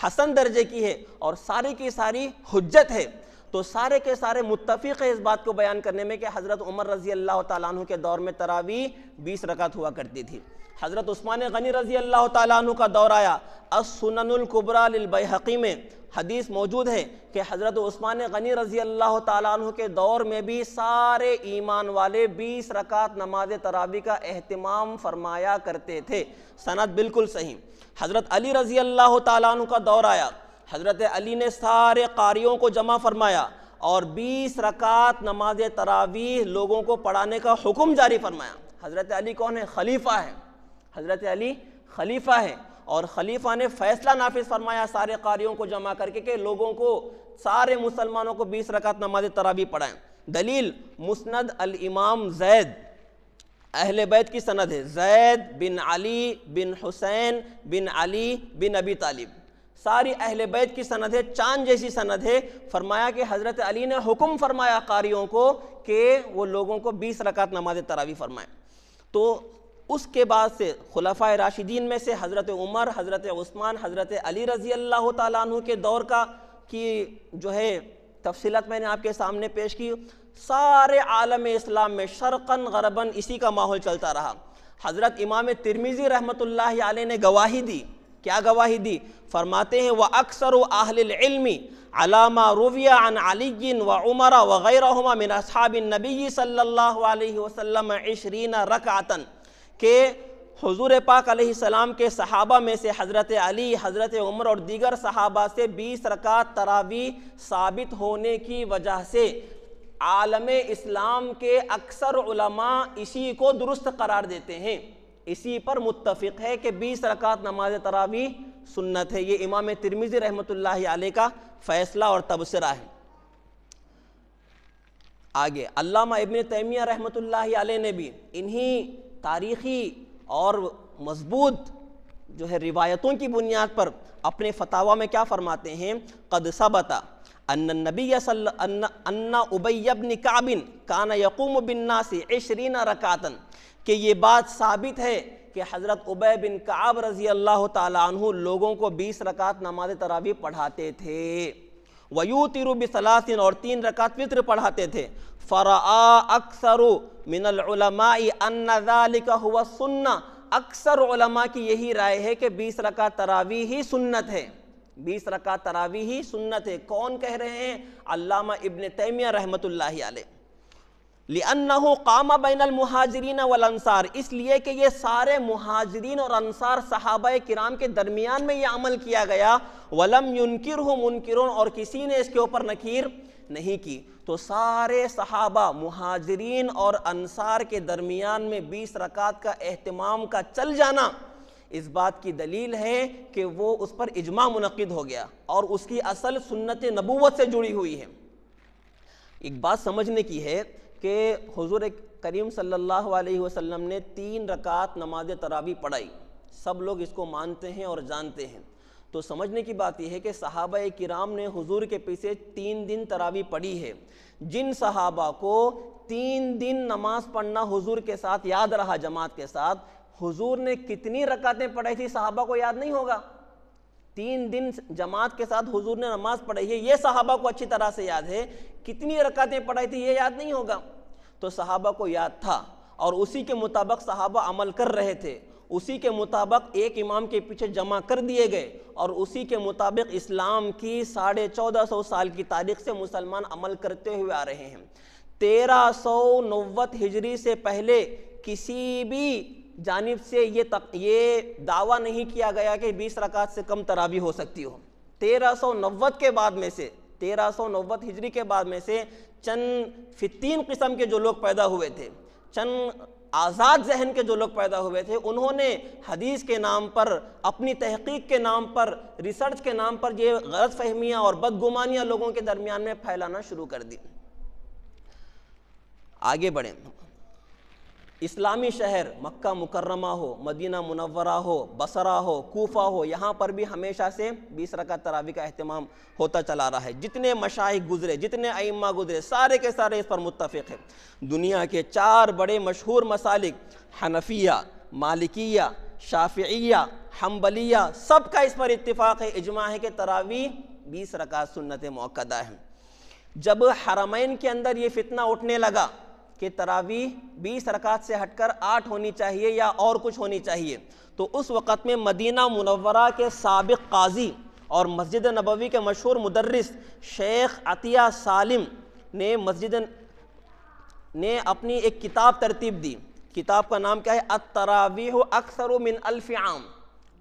حسن درجے کی ہے، اور ساری کی ساری حجت ہے۔ تو سارے کے سارے متفق ہے اس بات کو بیان کرنے میں کہ حضرت عمر رضی اللہ تعالیٰ عنہ کے دور میں تراویح 20 رکعت ہوا کرتی تھی۔ حضرت عثمان غنی رضی اللہ تعالیٰ عنہ کا دور آیا، السنن الکبریٰ للبیہقی میں حدیث موجود ہے کہ حضرت عثمان غنی رضی اللہ تعالیٰ عنہ کے دور میں بھی سارے ایمان والے 20 رکعت نماز تراویح کا اہتمام فرمایا کرتے تھے، سند بالکل صحیح۔ حضرت علی رضی اللہ تعالیٰ عنہ کا دور آیا، حضرت علی نے سارے قاریوں کو جمع فرمایا اور 20 رکعت نماز تراویح لوگوں کو پڑھانے کا حکم جاری فرمایا۔ حضرت علی کون ہے؟ خلیفہ ہے، حضرت علی خلیفہ ہے، اور خلیفہ نے فیصلہ نافذ فرمایا سارے قاریوں کو جمع کر کے کہ لوگوں کو، سارے مسلمانوں کو 20 رکعت نماز تراویح پڑھائیں۔ دلیل مسند الامام زید، اہل بیت کی سند ہے، زید بن علی بن حسین بن علی بن ابی طالب، ساری اہل بیت کی سند ہے، چاند جیسی سند ہے۔ فرمایا کہ حضرت علی نے حکم فرمایا قاریوں کو کہ وہ لوگوں کو 20 رکعت نماز تراویح فرمائیں۔ تو اس کے بعد سے خلفائے راشدین میں سے حضرت عمر، حضرت عثمان، حضرت علی رضی اللہ تعالیٰ عنہ کے دور کی جو ہے تفصیلات میں نے آپ کے سامنے پیش کی۔ سارے عالم اسلام میں شرقاً غرباً اسی کا ماحول چلتا رہا۔ حضرت امام ترمذی رحمۃ اللہ علیہ نے گواہی دی، کیا گواہی دی؟ فرماتے ہیں وَأَكْثَرُ أَهْلِ الْعِلْمِ عَلَى مَا رُوِيَ عَنْ عَلِيٍّ وَعُمَرَ وَغَيْرَهُمَا مِنْ أَصْحَابِ النَّبِيِّ صلی اللہ علیہ وسلم 20 رکعتاً، کہ حضور پاک علیہ السلام کے صحابہ میں سے حضرت علی، حضرت عمر اور دیگر صحابہ سے 20 رکعت تراویح ثابت ہونے کی وجہ سے عالم اسلام کے اکثر علماء اسی کو درست قرار دیتے ہیں، اسی پر متفق ہے کہ 20 رکعت نماز تراویح سنت ہے۔ یہ امام ترمذی رحمۃ اللہ علیہ کا فیصلہ اور تبصرہ ہے۔ آگے علامہ ابن تیمیہ رحمۃ اللہ علیہ نے بھی انہی تاریخی اور مضبوط جو ہے روایتوں کی بنیاد پر اپنے فتاویٰ میں کیا فرماتے ہیں؟ قد ثبت ان النبی ان ابی بن کعب کان یقوم بالناس 20 رکعتاً، کہ یہ بات ثابت ہے کہ حضرت ابی بن کعب رضی اللہ تعالیٰ عنہ لوگوں کو 20 رکعت نماز تراویح پڑھاتے تھے، وَيُوتِرُ بِثَلَاثٍ، اور 3 رکعت وطر پڑھاتے تھے۔ فَرَآ أَكْثَرُ مِنَ الْعُلَمَاءِ أَنَّ ذَلِكَ هُوَ السُّنَّةُ، اکثر علماء کی یہی رائے ہے کہ 20 رکعت تراویح ہی سنت ہے، 20 رکعت تراویح ہی سنت ہے۔ کون کہہ رہے ہیں؟ علامہ ابن تیمیہ رحمۃ اللہ علیہ۔ لِأَنَّهُ قَامَ بَيْنَ الْمُهَاجِرِينَ وَالْأَنصَارِ، اس لیے کہ یہ سارے مہاجرین اور انصار صحابہ کرام کے درمیان میں یہ عمل کیا گیا، وَلَمْ يُنْكِرْهُ مُنْكِرٌ، اور کسی نے اس کے اوپر نکیر نہیں کی۔ تو سارے صحابہ مہاجرین اور انصار کے درمیان میں 20 رکعت کا اہتمام کا چل جانا اس بات کی دلیل ہے کہ وہ اس پر اجماع منعقد ہو گیا اور اس کی اصل سنت نبوت سے جڑی ہوئی ہے۔ ایک بات سمجھنے کی ہے کہ حضور کریم صلی اللہ علیہ وسلم نے 3 رکعت نماز تراویح پڑھائی، سب لوگ اس کو مانتے ہیں اور جانتے ہیں۔ تو سمجھنے کی بات یہ ہے کہ صحابہ کرام نے حضور کے پیچھے 3 دن تراویح پڑھی ہے۔ جن صحابہ کو 3 دن نماز پڑھنا حضور کے ساتھ یاد رہا جماعت کے ساتھ، حضور نے کتنی رکعتیں پڑھی تھی صحابہ کو یاد نہیں ہوگا۔ 3 دن جماعت کے ساتھ حضور نے نماز پڑھی ہے، یہ صحابہ کو اچھی طرح سے یاد ہے، کتنی رکعتیں پڑھی تھی یہ یاد نہیں ہوگا۔ تو صحابہ کو یاد تھا اور اسی کے مطابق صحابہ عمل کر رہے تھے۔ اسی کے مطابق ایک امام کے پیچھے جمع کر دیے گئے اور اسی کے مطابق اسلام کی 1450 سال کی تاریخ سے مسلمان عمل کرتے ہوئے آ رہے ہیں۔ 1390 ہجری سے پہلے کسی بھی جانب سے یہ دعویٰ نہیں کیا گیا کہ 20 رکعت سے کم تراویح ہو سکتی ہو۔ 1390 کے بعد میں سے 1390 ہجری کے بعد میں سے چند فتین قسم کے جو لوگ پیدا ہوئے تھے، چند آزاد ذہن کے جو لوگ پیدا ہوئے تھے، انہوں نے حدیث کے نام پر، اپنی تحقیق کے نام پر، ریسرچ کے نام پر یہ غلط فہمیاں اور بدگمانیاں لوگوں کے درمیان میں پھیلانا شروع کر دی۔ آگے بڑھیں۔ اسلامی شہر مکہ مکرمہ ہو، مدینہ منورہ ہو، بصرہ ہو، کوفہ ہو، یہاں پر بھی ہمیشہ سے 20 رکعت تراویح کا اہتمام ہوتا چلا رہا ہے۔ جتنے مشائخ گزرے، جتنے ائمہ گزرے، سارے کے سارے اس پر متفق ہیں۔ دنیا کے 4 بڑے مشہور مسالک، حنفیہ، مالکیہ، شافعیہ، حنبلیہ، سب کا اس پر اتفاق ہے، اجماع ہے کہ تراویح 20 رکعت سنت مؤکدہ ہیں۔ جب حرمین کے اندر یہ فتنہ اٹھنے لگا کہ تراویح 20 رکعت سے ہٹ کر 8 ہونی چاہیے یا اور کچھ ہونی چاہیے، تو اس وقت میں مدینہ منورہ کے سابق قاضی اور مسجد نبوی کے مشہور مدرس شیخ عطیہ سالم نے اپنی ایک کتاب ترتیب دی۔ کتاب کا نام کیا ہے؟ التراویح اکثر من 1000 عام۔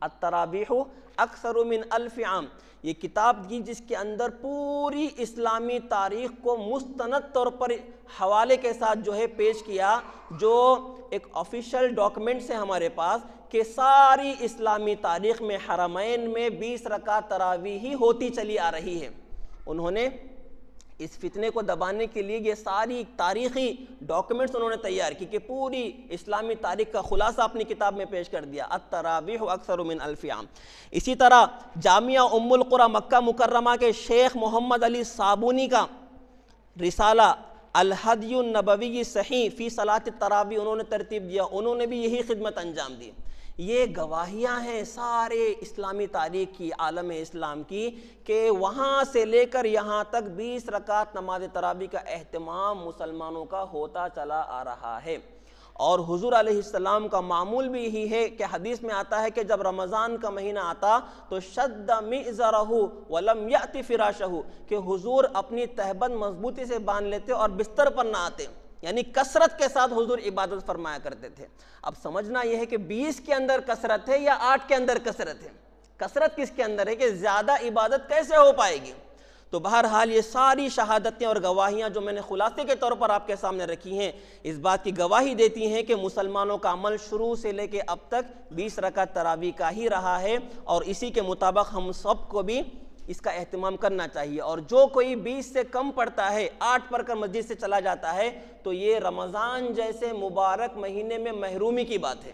التراویح اکثر من 1000 عام، یہ کتاب کی جس کے اندر پوری اسلامی تاریخ کو مستند طور پر حوالے کے ساتھ جو ہے پیش کیا، جو ایک آفیشل ڈاکیومنٹس ہے ہمارے پاس کہ ساری اسلامی تاریخ میں حرمین میں 20 رکعت تراویح ہی ہوتی چلی آ رہی ہے۔ انہوں نے اس فتنے کو دبانے کے لیے یہ ساری تاریخی ڈاکیومنٹس انہوں نے تیار کی کہ پوری اسلامی تاریخ کا خلاصہ اپنی کتاب میں پیش کر دیا، التراویح اکثر من 1000 عام۔ اسی طرح جامعہ ام القری مکہ مکرمہ کے شیخ محمد علی صابونی کا رسالہ الہدی النبوی الصحیح فی صلاۃ التراویح انہوں نے ترتیب دیا، انہوں نے بھی یہی خدمت انجام دی۔ یہ گواہیاں ہیں سارے اسلامی تاریخ کی، عالم اسلام کی، کہ وہاں سے لے کر یہاں تک 20 رکعت نماز تراویح کا اہتمام مسلمانوں کا ہوتا چلا آ رہا ہے۔ اور حضور علیہ السلام کا معمول بھی یہی ہے کہ حدیث میں آتا ہے کہ جب رمضان کا مہینہ آتا تو شد مئزرہ ولم یأت فراشہ، کہ حضور اپنی تہبند مضبوطی سے باندھ لیتے اور بستر پر نہ آتے، یعنی کثرت کے ساتھ حضور عبادت فرمایا کرتے تھے۔ اب سمجھنا یہ ہے کہ 20 کے اندر کثرت ہے یا 8 کے اندر کثرت ہے؟ کثرت کس کے اندر ہے کہ زیادہ عبادت کیسے ہو پائے گی؟ تو بہرحال یہ ساری شہادتیں اور گواہیاں جو میں نے خلاصے کے طور پر آپ کے سامنے رکھی ہیں، اس بات کی گواہی دیتی ہیں کہ مسلمانوں کا عمل شروع سے لے کے اب تک 20 رکعت تراویح کا ہی رہا ہے، اور اسی کے مطابق ہم سب کو بھی اس کا اہتمام کرنا چاہیے۔ اور جو کوئی 20 سے کم پڑھتا ہے، 8 پڑھ کر مسجد سے چلا جاتا ہے، تو یہ رمضان جیسے مبارک مہینے میں محرومی کی بات ہے۔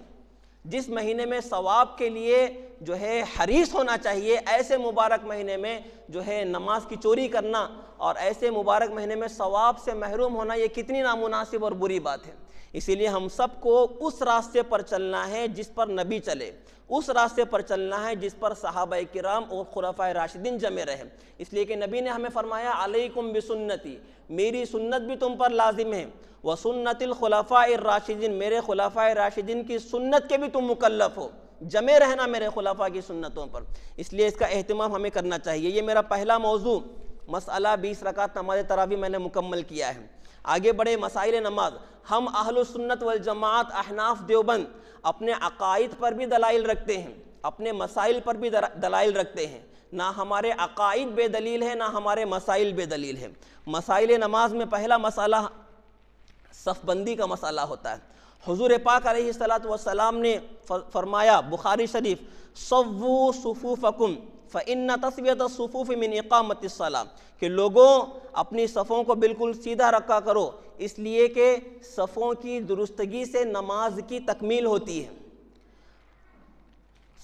جس مہینے میں ثواب کے لیے جو ہے حریص ہونا چاہیے، ایسے مبارک مہینے میں جو ہے نماز کی چوری کرنا اور ایسے مبارک مہینے میں ثواب سے محروم ہونا، یہ کتنی نامناسب اور بری بات ہے۔ اسی لیے ہم سب کو اس راستے پر چلنا ہے جس پر نبی چلے، اس راستے پر چلنا ہے جس پر صحابہ کرام اور خلفائے راشدین جمے رہے۔ اس لیے کہ نبی نے ہمیں فرمایا علیکم بسنتی، میری سنت بھی تم پر لازم ہے، وسنت الخلفاء الراشدین، میرے خلفائے راشدین کی سنت کے بھی تم مکلف ہو، جمے رہنا میرے خلفاء کی سنتوں پر۔ اس لیے اس کا اہتمام ہمیں کرنا چاہیے۔ یہ میرا پہلا موضوع مسئلہ 20 رکعت نماز تراویح میں نے مکمل کیا ہے۔ آگے بڑھے مسائل نماز۔ ہم اہل السنت والجماعت احناف دیوبند اپنے عقائد پر بھی دلائل رکھتے ہیں، اپنے مسائل پر بھی دلائل رکھتے ہیں، نہ ہمارے عقائد بے دلیل ہے، نہ ہمارے مسائل بے دلیل ہے۔ مسائل نماز میں پہلا مسئلہ صف بندی کا مسئلہ ہوتا ہے۔ حضور پاک علیہ السلام نے فرمایا بخاری شریف، صووا صفوفکم فإن تسویۃ الصفوف من اقامت الصلاۃ، کہ لوگوں اپنی صفوں کو بالکل سیدھا رکھا کرو، اس لیے کہ صفوں کی درستگی سے نماز کی تکمیل ہوتی ہے۔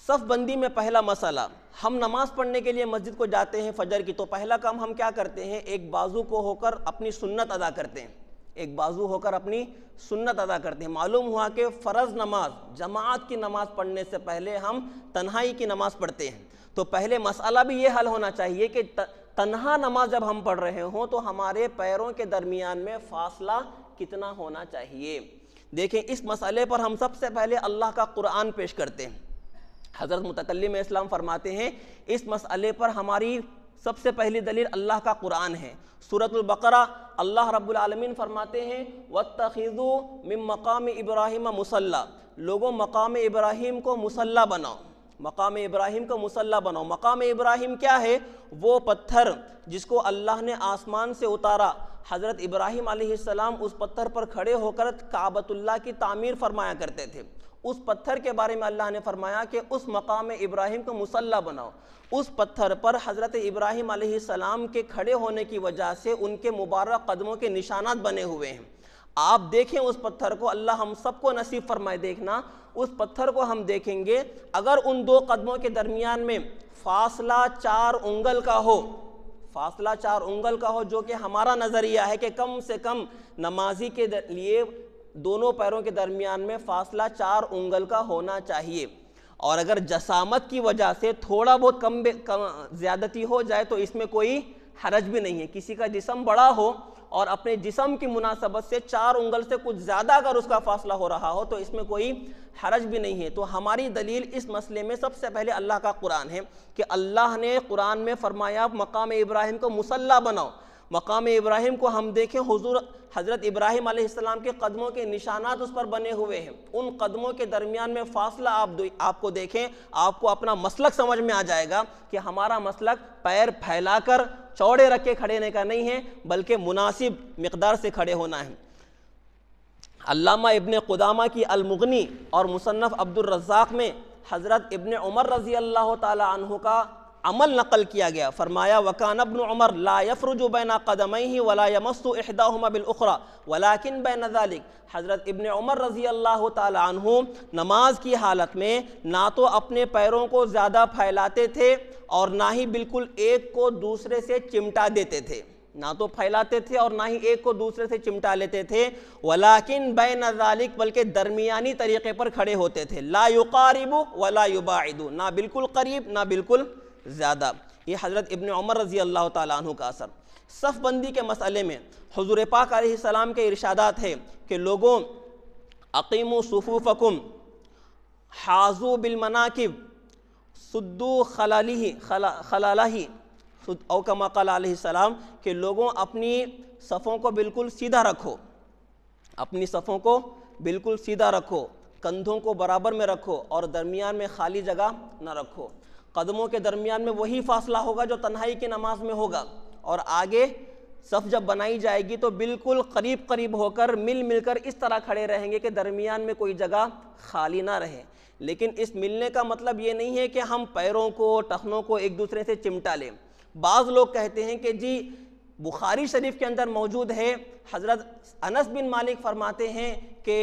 صف بندی میں پہلا مسئلہ، ہم نماز پڑھنے کے لیے مسجد کو جاتے ہیں فجر کی، تو پہلا کام ہم کیا کرتے ہیں؟ ایک بازو کو ہو کر اپنی سنت ادا کرتے ہیں، ایک بازو ہو کر اپنی سنت ادا کرتے ہیں۔ معلوم ہوا کہ فرض نماز، جماعت کی نماز پڑھنے سے پہلے ہم تنہائی کی نماز پڑھتے ہیں۔ تو پہلے مسئلہ بھی یہ حل ہونا چاہیے کہ تنہا نماز جب ہم پڑھ رہے ہوں تو ہمارے پیروں کے درمیان میں فاصلہ کتنا ہونا چاہیے۔ دیکھیں اس مسئلے پر ہم سب سے پہلے اللہ کا قرآن پیش کرتے ہیں۔ حضرت متکلم اسلام فرماتے ہیں اس مسئلے پر ہماری سب سے پہلی دلیل اللہ کا قرآن ہے۔ سورۃ البقرہ اللہ رب العالمین فرماتے ہیں وَاتَّخِذُوا مِن مَقَامِ إِبْرَاهِيمَ مُصَلَّى، لوگوں مقام ابراہیم کو مصلی بناؤ، مقام ابراہیم کو مصلی بناؤ۔ مقام ابراہیم کیا ہے؟ وہ پتھر جس کو اللہ نے آسمان سے اتارا، حضرت ابراہیم علیہ السلام اس پتھر پر کھڑے ہو کر کعبۃ اللہ کی تعمیر فرمایا کرتے تھے۔ اس پتھر کے بارے میں اللہ نے فرمایا کہ اس مقام ابراہیم کو مصلی بناؤ۔ اس پتھر پر حضرت ابراہیم علیہ السلام کے کھڑے ہونے کی وجہ سے ان کے مبارک قدموں کے نشانات بنے ہوئے ہیں۔ آپ دیکھیں اس پتھر کو، اللہ ہم سب کو نصیب فرمائے دیکھنا، اس پتھر کو ہم دیکھیں گے اگر ان دو قدموں کے درمیان میں فاصلہ 4 انگل کا ہو، فاصلہ 4 انگل کا ہو، جو کہ ہمارا نظریہ ہے کہ کم سے کم نمازی کے لیے دونوں پیروں کے درمیان میں فاصلہ 4 انگل کا ہونا چاہیے، اور اگر جسامت کی وجہ سے تھوڑا بہت کم زیادتی ہو جائے تو اس میں کوئی حرج بھی نہیں ہے۔ کسی کا جسم بڑا ہو اور اپنے جسم کی مناسبت سے 4 انگل سے کچھ زیادہ اگر اس کا فاصلہ ہو رہا ہو تو اس میں کوئی حرج بھی نہیں ہے۔ تو ہماری دلیل اس مسئلے میں سب سے پہلے اللہ کا قرآن ہے کہ اللہ نے قرآن میں فرمایا مقام ابراہیم کو مصلی بناؤ۔ مقام ابراہیم کو ہم دیکھیں حضرت ابراہیم علیہ السلام کے قدموں کے نشانات اس پر بنے ہوئے ہیں، ان قدموں کے درمیان میں فاصلہ آپ کو دیکھیں، آپ کو اپنا مسلک سمجھ میں آ جائے گا کہ ہمارا مسلک پیر پھیلا کر چوڑے رکھ کے کھڑے ہونے کا نہیں ہے بلکہ مناسب مقدار سے کھڑے ہونا ہے۔ علامہ ابن قدامہ کی المغنی اور مصنف عبد الرزاق میں حضرت ابن عمر رضی اللہ تعالی عنہ کا عمل نقل کیا گیا، فرمایا وَكَانَ ابْنُ عُمَرْ لَا يَفْرُجُ بَيْنَ قَدَمَيْهِ وَلَا يَمَسُّ إِحْدَاهُمَا بِالْأُخْرَى وَلَكِنْ بَيْنَ ذَلِكَ، حضرت ابن عمر رضی اللہ تعالی عنہ نماز کی حالت میں نہ تو اپنے پیروں کو زیادہ پھیلاتے تھے اور نہ ہی بالکل ایک کو دوسرے سے چمٹا دیتے تھے، نہ تو پھیلاتے تھے اور نہ ہی ایک کو دوسرے سے چمٹا لیتے تھے، وَلَكِنْ بَيْنَ ذَلِكَ، بلکہ درمیانی طریقے پر کھڑے ہوتے تھے، لَا يُقَارِبُ وَلَا يُبَاعِدُ، نہ بالکل قریب نہ بالکل زیادہ۔ یہ حضرت ابن عمر رضی اللہ تعالیٰ عنہ کا اثر۔ صف بندی کے مسئلے میں حضور پاک علیہ السلام کے ارشادات ہے کہ لوگوں اقیموا صفوفکم، حاذوا بالمناکب، سدوا خلالہ، او کما قال علیہ السلام کہ لوگوں اپنی صفوں کو بالکل سیدھا رکھو، اپنی صفوں کو بالکل سیدھا رکھو، کندھوں کو برابر میں رکھو اور درمیان میں خالی جگہ نہ رکھو۔ قدموں کے درمیان میں وہی فاصلہ ہوگا جو تنہائی کی نماز میں ہوگا، اور آگے صف جب بنائی جائے گی تو بالکل قریب قریب ہو کر مل کر اس طرح کھڑے رہیں گے کہ درمیان میں کوئی جگہ خالی نہ رہے۔ لیکن اس ملنے کا مطلب یہ نہیں ہے کہ ہم پیروں کو ٹخنوں کو ایک دوسرے سے چمٹا لیں۔ بعض لوگ کہتے ہیں کہ جی بخاری شریف کے اندر موجود ہے، حضرت انس بن مالک فرماتے ہیں کہ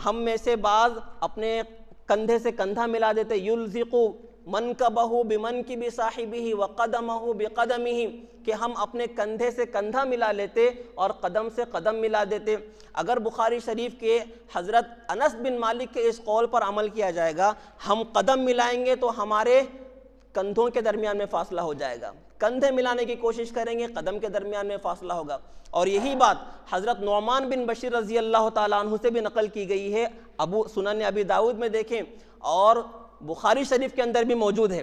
ہم میں سے بعض اپنے کندھے سے کندھا ملا دیتے، یلزقو منکبہ بمنکب صاحبہ وقدمہ بقدمہ، کہ ہم اپنے کندھے سے کندھا ملا لیتے اور قدم سے قدم ملا دیتے۔ اگر بخاری شریف کے حضرت انس بن مالک کے اس قول پر عمل کیا جائے گا، ہم قدم ملائیں گے تو ہمارے کندھوں کے درمیان میں فاصلہ ہو جائے گا، کندھے ملانے کی کوشش کریں گے قدم کے درمیان میں فاصلہ ہوگا۔ اور یہی بات حضرت نعمان بن بشیر رضی اللہ تعالیٰ عنہ سے بھی نقل کی گئی ہے، سنن ابی داؤد میں دیکھیں اور بخاری شریف کے اندر بھی موجود ہے۔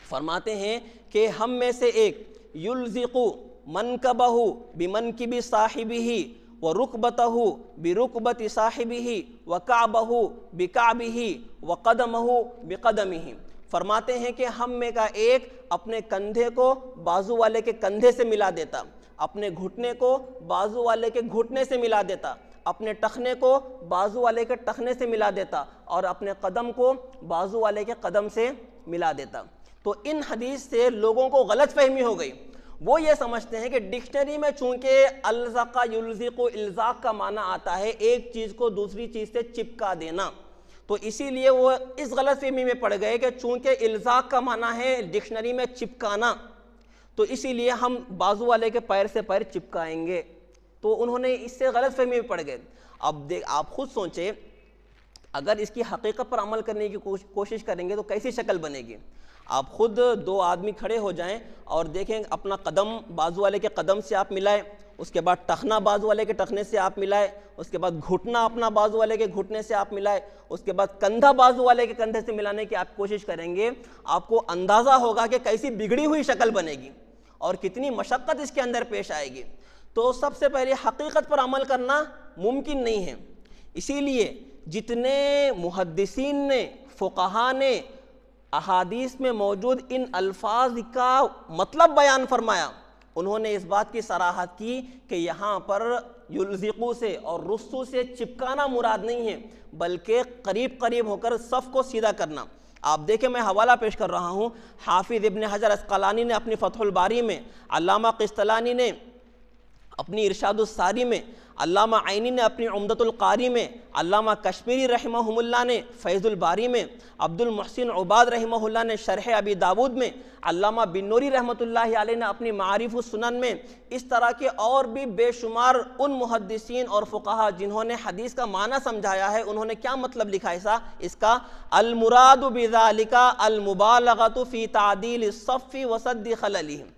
فرماتے ہیں کہ ہم میں سے ایک یلزق منکبہ بمنکب صاحبہ ورکبتہ برکبت صاحبہ وکعبہ بکعبہ وقدمہ بقدمہ، فرماتے ہیں کہ ہم میں کا ایک اپنے کندھے کو بازو والے کے کندھے سے ملا دیتا، اپنے گھٹنے کو بازو والے کے گھٹنے سے ملا دیتا، اپنے ٹخنے کو بازو والے کے ٹخنے سے ملا دیتا اور اپنے قدم کو بازو والے کے قدم سے ملا دیتا۔ تو ان حدیث سے لوگوں کو غلط فہمی ہو گئی، وہ یہ سمجھتے ہیں کہ ڈکشنری میں چونکہ الزق یلزق الزاق کا معنی آتا ہے ایک چیز کو دوسری چیز سے چپکا دینا، تو اسی لیے وہ اس غلط فہمی میں پڑ گئے کہ چونکہ الزاق کا معنی ہے ڈکشنری میں چپکانا، تو اسی لیے ہم بازو والے کے پیر سے پیر چپکائیں گے، تو انہوں نے اس سے غلط فہمی میں پڑ گئے۔ اب آپ خود سوچیں، اگر اس کی حقیقت پر عمل کرنے کی کوشش کریں گے تو کیسی شکل بنے گی؟ آپ خود 2 آدمی کھڑے ہو جائیں اور دیکھیں اپنا قدم بازو والے کے قدم سے آپ ملائیں اس کے بعد ٹخنا بازو والے کے ٹخنے سے آپ ملائے، اس کے بعد گھٹنا اپنا بازو والے کے گھٹنے سے آپ ملائے، اس کے بعد کندھا بازو والے کے کندھے سے ملانے کی آپ کوشش کریں گے، آپ کو اندازہ ہوگا کہ کیسی بگڑی ہوئی شکل بنے گی اور کتنی مشقت اس کے اندر پیش آئے گی۔ تو سب سے پہلے حقیقت پر عمل کرنا ممکن نہیں ہے۔ اسی لیے جتنے محدثین نے، فقہا نے احادیث میں موجود ان الفاظ کا مطلب بیان فرمایا، انہوں نے اس بات کی صراحت کی کہ یہاں پر یلزقو سے اور رسو سے چپکانا مراد نہیں ہے، بلکہ قریب قریب ہو کر صف کو سیدھا کرنا۔ آپ دیکھیں میں حوالہ پیش کر رہا ہوں، حافظ ابن حجر عسقلانی نے اپنی فتح الباری میں، علامہ قسطلانی نے اپنی ارشاد الساری میں، علامہ عینی نے اپنی عمدۃ القاری میں، علامہ کشمیری رحمہ اللہ نے فیض الباری میں، عبد المحسن عباد رحمہ اللہ نے شرح ابی داود میں، علامہ بن نوری رحمۃ اللہ علیہ نے اپنی معارف السنن میں، اس طرح کے اور بھی بے شمار ان محدثین اور فقہا جنہوں نے حدیث کا معنی سمجھایا ہے، انہوں نے کیا مطلب لکھا ہے اس کا؟ المراد بذالک المبالغۃ فی تعدیل الصف وسد خللہم،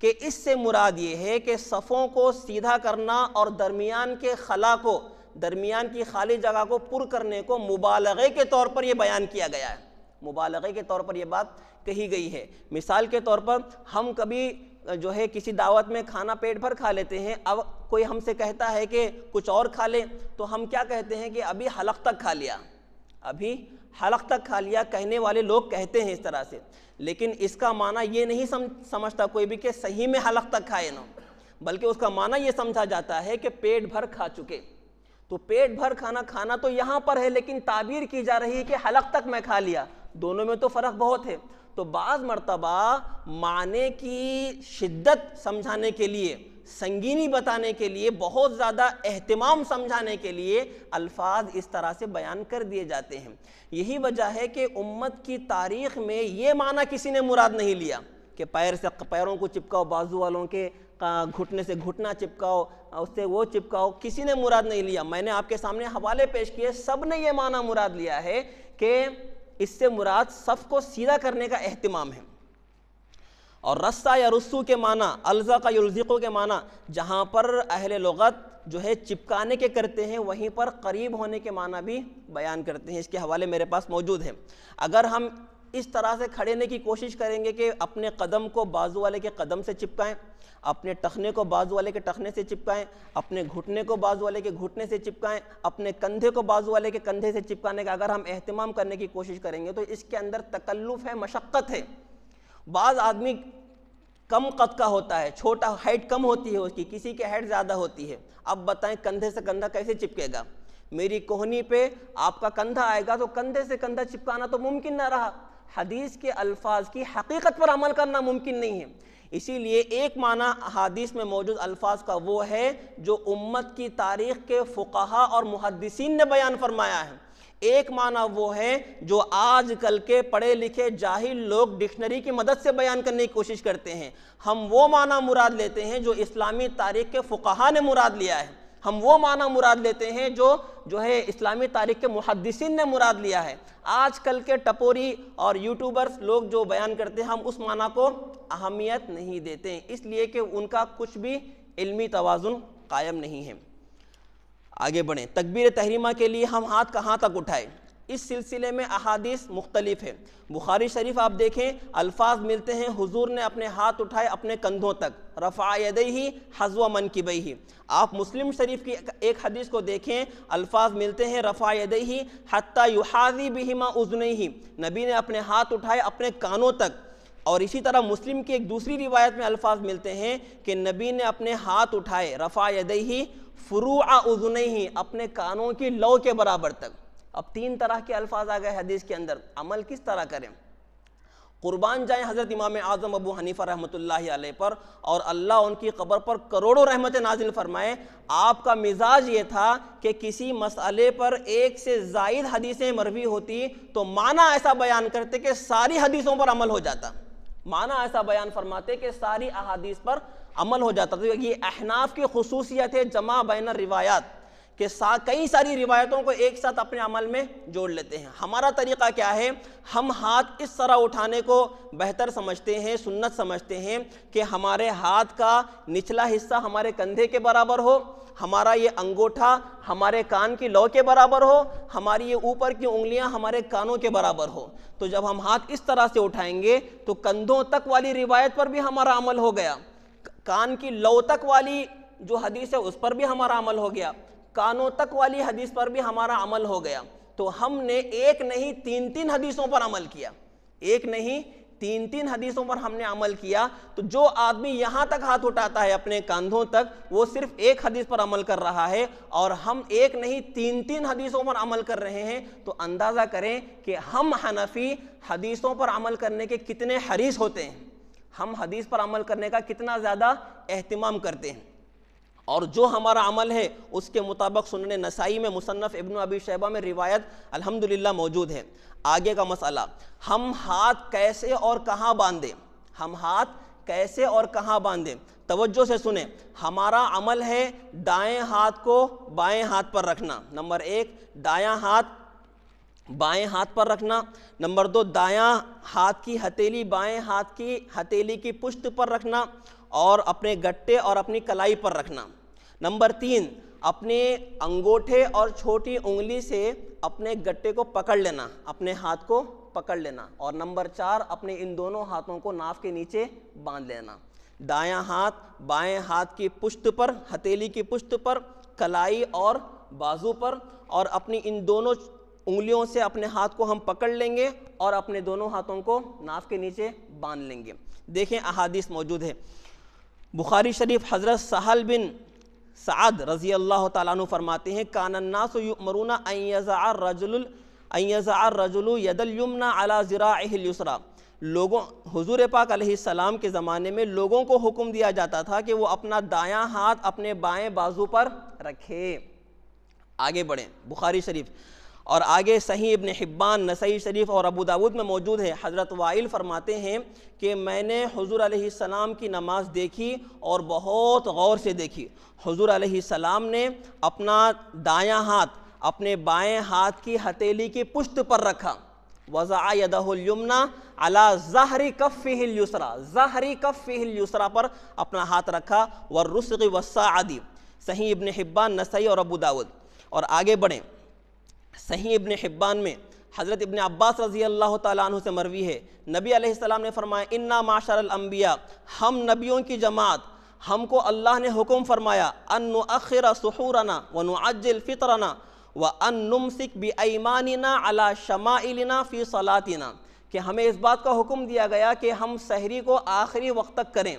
کہ اس سے مراد یہ ہے کہ صفوں کو سیدھا کرنا اور درمیان کے خلا کو، درمیان کی خالی جگہ کو پر کرنے کو مبالغے کے طور پر یہ بیان کیا گیا ہے، مبالغے کے طور پر یہ بات کہی گئی ہے۔ مثال کے طور پر ہم کبھی جو ہے کسی دعوت میں کھانا پیٹ بھر کھا لیتے ہیں، اب کوئی ہم سے کہتا ہے کہ کچھ اور کھا لیں، تو ہم کیا کہتے ہیں کہ ابھی حلق تک کھا لیا، ابھی حلق تک کھا لیا، کہنے والے لوگ کہتے ہیں اس طرح سے، لیکن اس کا معنی یہ نہیں سمجھتا کوئی بھی کہ صحیح میں حلق تک کھائے نہ، بلکہ اس کا معنی یہ سمجھا جاتا ہے کہ پیٹ بھر کھا چکے۔ تو پیٹ بھر کھانا تو یہاں پر ہے، لیکن تعبیر کی جا رہی ہے کہ حلق تک میں کھا لیا، دونوں میں تو فرق بہت ہے۔ تو بعض مرتبہ معنی کی شدت سمجھانے کے لیے، سنگینی بتانے کے لیے، بہت زیادہ اہتمام سمجھانے کے لیے الفاظ اس طرح سے بیان کر دیے جاتے ہیں۔ یہی وجہ ہے کہ امت کی تاریخ میں یہ معنی کسی نے مراد نہیں لیا کہ پیر سے پیروں کو چپکاؤ، بازو والوں کے گھٹنے سے گھٹنا چپکاؤ، اس سے وہ چپکاؤ، کسی نے مراد نہیں لیا۔ میں نے آپ کے سامنے حوالے پیش کیے، سب نے یہ معنی مراد لیا ہے کہ اس سے مراد صف کو سیدھا کرنے کا اہتمام ہے۔ اور رسا یا رسو کے معنی، الزق یلزقو کے معنی جہاں پر اہل لغت جو ہے چپکانے کے کرتے ہیں، وہیں پر قریب ہونے کے معنی بھی بیان کرتے ہیں۔ اس کے حوالے میرے پاس موجود ہیں۔ اگر ہم اس طرح سے کھڑے ہونے کی کوشش کریں گے کہ اپنے قدم کو بازو والے کے قدم سے چپکائیں، اپنے ٹخنے کو بازو والے کے ٹخنے سے چپکائیں، اپنے گھٹنے کو بازو والے کے گھٹنے سے چپکائیں، اپنے کندھے کو بازو والے کے کندھے سے چپکانے کا اگر ہم اہتمام کرنے کی کوشش کریں گے تو اس کے اندر تکلف ہے، مشقت ہے۔ بعض آدمی کم قد کا ہوتا ہے، چھوٹا، ہائٹ کم ہوتی ہے اس کی، کسی کی ہائٹ زیادہ ہوتی ہے، اب بتائیں کندھے سے کندھا کیسے چپکے گا؟ میری کوہنی پہ آپ کا کندھا آئے گا تو کندھے سے کندھا چپکانا تو ممکن نہ رہا۔ حدیث کے الفاظ کی حقیقت پر عمل کرنا ممکن نہیں ہے۔ اسی لیے ایک معنی احادیث میں موجود الفاظ کا وہ ہے جو امت کی تاریخ کے فقہا اور محدثین نے بیان فرمایا ہے، ایک معنی وہ ہے جو آج کل کے پڑھے لکھے جاہل لوگ ڈکشنری کی مدد سے بیان کرنے کی کوشش کرتے ہیں۔ ہم وہ معنی مراد لیتے ہیں جو اسلامی تاریخ کے فقہا نے مراد لیا ہے، ہم وہ معنی مراد لیتے ہیں جو ہے اسلامی تاریخ کے محدثین نے مراد لیا ہے۔ آج کل کے ٹپوری اور یوٹیوبرز لوگ جو بیان کرتے ہیں، ہم اس معنی کو اہمیت نہیں دیتے ہیں، اس لیے کہ ان کا کچھ بھی علمی توازن قائم نہیں ہے۔ آگے بڑھیں۔ تکبیر تحریمہ کے لیے ہم ہاتھ کہاں تک اٹھائیں؟ اس سلسلے میں احادیث مختلف ہے۔ بخاری شریف آپ دیکھیں، الفاظ ملتے ہیں حضور نے اپنے ہاتھ اٹھائے اپنے کندھوں تک، رفع یدیہ حذو منکبیہ۔ آپ مسلم شریف کی ایک حدیث کو دیکھیں، الفاظ ملتے ہیں رفع یدیہ حتی یحاذی بہما اذنیہ، نبی نے اپنے ہاتھ اٹھائے اپنے کانوں تک۔ اور اسی طرح مسلم کی ایک دوسری روایت میں الفاظ ملتے ہیں کہ نبی نے اپنے ہاتھ اٹھائے رفع یدیہ فروع اذنیہ، اپنے کانوں کی لو کے برابر تک۔ اب تین طرح کے الفاظ آ گئے حدیث کے اندر، عمل کس طرح کریں؟ قربان جائیں حضرت امام اعظم ابو حنیفہ رحمۃ اللہ علیہ پر، اور اللہ ان کی قبر پر کروڑوں رحمتیں نازل فرمائے۔ آپ کا مزاج یہ تھا کہ کسی مسئلے پر ایک سے زائد حدیثیں مروی ہوتی تو معنی ایسا بیان کرتے کہ ساری حدیثوں پر عمل ہو جاتا، معنی ایسا بیان فرماتے کہ ساری احادیث پر عمل ہو جاتا۔ تو یہ احناف کی خصوصیت ہے جمع بین الروایات، کہ کئی ساری روایتوں کو ایک ساتھ اپنے عمل میں جوڑ لیتے ہیں۔ ہمارا طریقہ کیا ہے؟ ہم ہاتھ اس طرح اٹھانے کو بہتر سمجھتے ہیں، سنت سمجھتے ہیں کہ ہمارے ہاتھ کا نچلا حصہ ہمارے کندھے کے برابر ہو، ہمارا یہ انگوٹھا ہمارے کان کی لو کے برابر ہو، ہماری یہ اوپر کی انگلیاں ہمارے کانوں کے برابر ہو۔ تو جب ہم ہاتھ اس طرح سے اٹھائیں گے تو کندھوں تک والی روایت پر بھی ہمارا عمل ہو گیا، کان کی لو تک والی جو حدیث ہے اس پر بھی ہمارا عمل ہو گیا، کانوں تک والی حدیث پر بھی ہمارا عمل ہو گیا۔ تو ہم نے ایک نہیں تین حدیثوں پر عمل کیا، ایک نہیں تین حدیثوں پر ہم نے عمل کیا۔ تو جو آدمی یہاں تک ہاتھ اٹھاتا ہے اپنے کاندھوں تک، وہ صرف ایک حدیث پر عمل کر رہا ہے، اور ہم ایک نہیں تین حدیثوں پر عمل کر رہے ہیں۔ تو اندازہ کریں کہ ہم حنفی حدیثوں پر عمل کرنے کے کتنے حریص ہوتے ہیں، ہم حدیث پر عمل کرنے کا کتنا زیادہ اہتمام کرتے ہیں۔ اور جو ہمارا عمل ہے اس کے مطابق سنن نسائی میں، مصنف ابن ابی شیبہ میں روایت الحمدللہ موجود ہے۔ آگے کا مسئلہ، ہم ہاتھ کیسے اور کہاں باندھیں؟ ہم ہاتھ کیسے اور کہاں باندھیں؟ توجہ سے سنیں، ہمارا عمل ہے دائیں ہاتھ کو بائیں ہاتھ پر رکھنا، نمبر 1، دایاں ہاتھ بائیں ہاتھ پر رکھنا، نمبر 2، دایاں ہاتھ کی ہتھیلی بائیں ہاتھ کی ہتھیلی کی پشت پر رکھنا اور اپنے گٹے اور اپنی کلائی پر رکھنا، نمبر 3، اپنے انگوٹھے اور چھوٹی انگلی سے اپنے گٹے کو پکڑ لینا، اپنے ہاتھ کو پکڑ لینا، اور نمبر 4، اپنے ان دونوں ہاتھوں کو ناف کے نیچے باندھ لینا، دایاں ہاتھ بائیں ہاتھ کی پشت پر، ہتھیلی کی پشت پر، کلائی اور بازو پر، اور اپنی ان دونوں انگلیوں سے اپنے ہاتھ کو ہم پکڑ لیں گے اور اپنے دونوں ہاتھوں کو ناف کے نیچے باندھ لیں گے۔ دیکھیں احادیث موجود ہے، بخاری شریف حضرت سہل بن سعد رضی اللہ تعالیٰ عنہ فرماتے ہیں، کان الناس یؤمرون ان یضع الرجل ید الیمنی علی ذراعہ الیسری، لوگوں حضور پاک علیہ السلام کے زمانے میں لوگوں کو حکم دیا جاتا تھا کہ وہ اپنا دایاں ہاتھ اپنے بائیں بازو پر رکھے۔ آگے بڑھیں، بخاری شریف اور آگے صحیح ابن حبان، نسائی شریف اور ابو داود میں موجود ہے، حضرت وائل فرماتے ہیں کہ میں نے حضور علیہ السلام کی نماز دیکھی اور بہت غور سے دیکھی۔ حضور علیہ السلام نے اپنا دایاں ہاتھ اپنے بائیں ہاتھ کی ہتھیلی کی پشت پر رکھا، وضع یدہ الیمنی علی ظہر کفہ الیسری، ظہر کفہ الیسری پر اپنا ہاتھ رکھا، والرسغ والساعد، صحیح ابن حبان، نسائی اور ابو داود۔ اور آگے بڑھیں، صحیح ابن حبان میں حضرت ابن عباس رضی اللہ تعالیٰ عنہ سے مروی ہے، نبی علیہ السلام نے فرمایا، انا معشر الانبیاء، ہم نبیوں کی جماعت، ہم کو اللہ نے حکم فرمایا، ان نؤخر سحورنا ونعجل فطرنا وان نمسک بایماننا علی شمائلنا فی صلاتنا، کہ ہمیں اس بات کا حکم دیا گیا کہ ہم سحری کو آخری وقت تک کریں،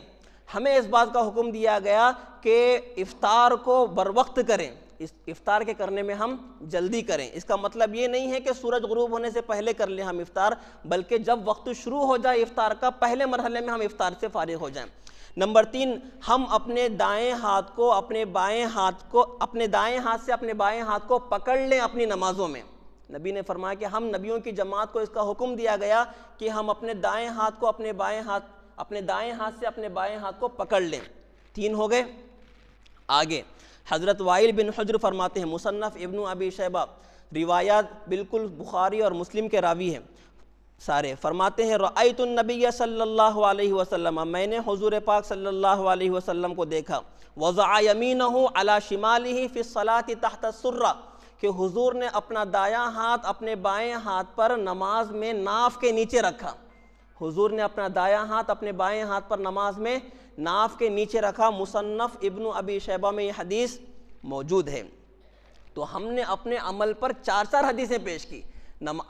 ہمیں اس بات کا حکم دیا گیا کہ افطار کو بروقت کریں، اس افطار کے کرنے میں ہم جلدی کریں۔ اس کا مطلب یہ نہیں ہے کہ سورج غروب ہونے سے پہلے کر لیں ہم افطار، بلکہ جب وقت شروع ہو جائے افطار کا، پہلے مرحلے میں ہم افطار سے فارغ ہو جائیں۔ نمبر 3، ہم اپنے دائیں ہاتھ کو اپنے بائیں ہاتھ کو اپنے دائیں ہاتھ سے اپنے بائیں ہاتھ کو پکڑ لیں اپنی نمازوں میں۔ نبی نے فرمایا کہ ہم نبیوں کی جماعت کو اس کا حکم دیا گیا کہ ہم اپنے دائیں ہاتھ کو اپنے دائیں ہاتھ سے اپنے بائیں ہاتھ کو پکڑ لیں۔ 3 ہو گئے۔ آگے حضرت وائل بن حجر فرماتے ہیں، مصنف ابن ابی شیبہ، روایات بالکل بخاری اور مسلم کے راوی ہیں سارے، فرماتے ہیں، رأیت النبی صلی اللہ علیہ وسلم، میں نے حضور پاک صلی اللہ علیہ وسلم کو دیکھا، وضع یمینہ علی شمالہ فی الصلاۃ تحت السرہ، کہ حضور نے اپنا دایاں ہاتھ اپنے بائیں ہاتھ پر نماز میں ناف کے نیچے رکھا، حضور نے اپنا دایاں ہاتھ اپنے بائیں ہاتھ پر نماز میں ناف کے نیچے رکھا۔ مصنف ابن ابی شیبہ میں یہ حدیث موجود ہے۔ تو ہم نے اپنے عمل پر 4 حدیثیں پیش کی،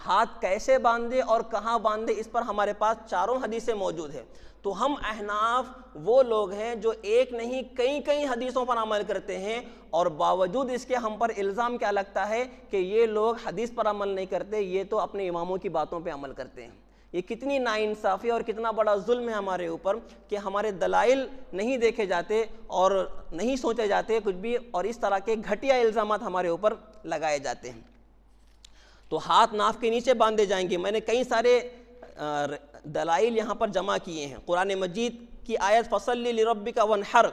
ہاتھ کیسے باندھے اور کہاں باندھے، اس پر ہمارے پاس 4 حدیثیں موجود ہیں۔ تو ہم احناف وہ لوگ ہیں جو ایک نہیں کئی حدیثوں پر عمل کرتے ہیں، اور باوجود اس کے ہم پر الزام کیا لگتا ہے کہ یہ لوگ حدیث پر عمل نہیں کرتے، یہ تو اپنے اماموں کی باتوں پہ عمل کرتے ہیں۔ یہ کتنی ناانصافی اور کتنا بڑا ظلم ہے ہمارے اوپر کہ ہمارے دلائل نہیں دیکھے جاتے اور نہیں سوچے جاتے کچھ بھی، اور اس طرح کے گھٹیا الزامات ہمارے اوپر لگائے جاتے ہیں۔ تو ہاتھ ناف کے نیچے باندھے جائیں گے۔ میں نے کئی سارے دلائل یہاں پر جمع کیے ہیں۔ قرآن مجید کی آیت فصلی لربک وانحر،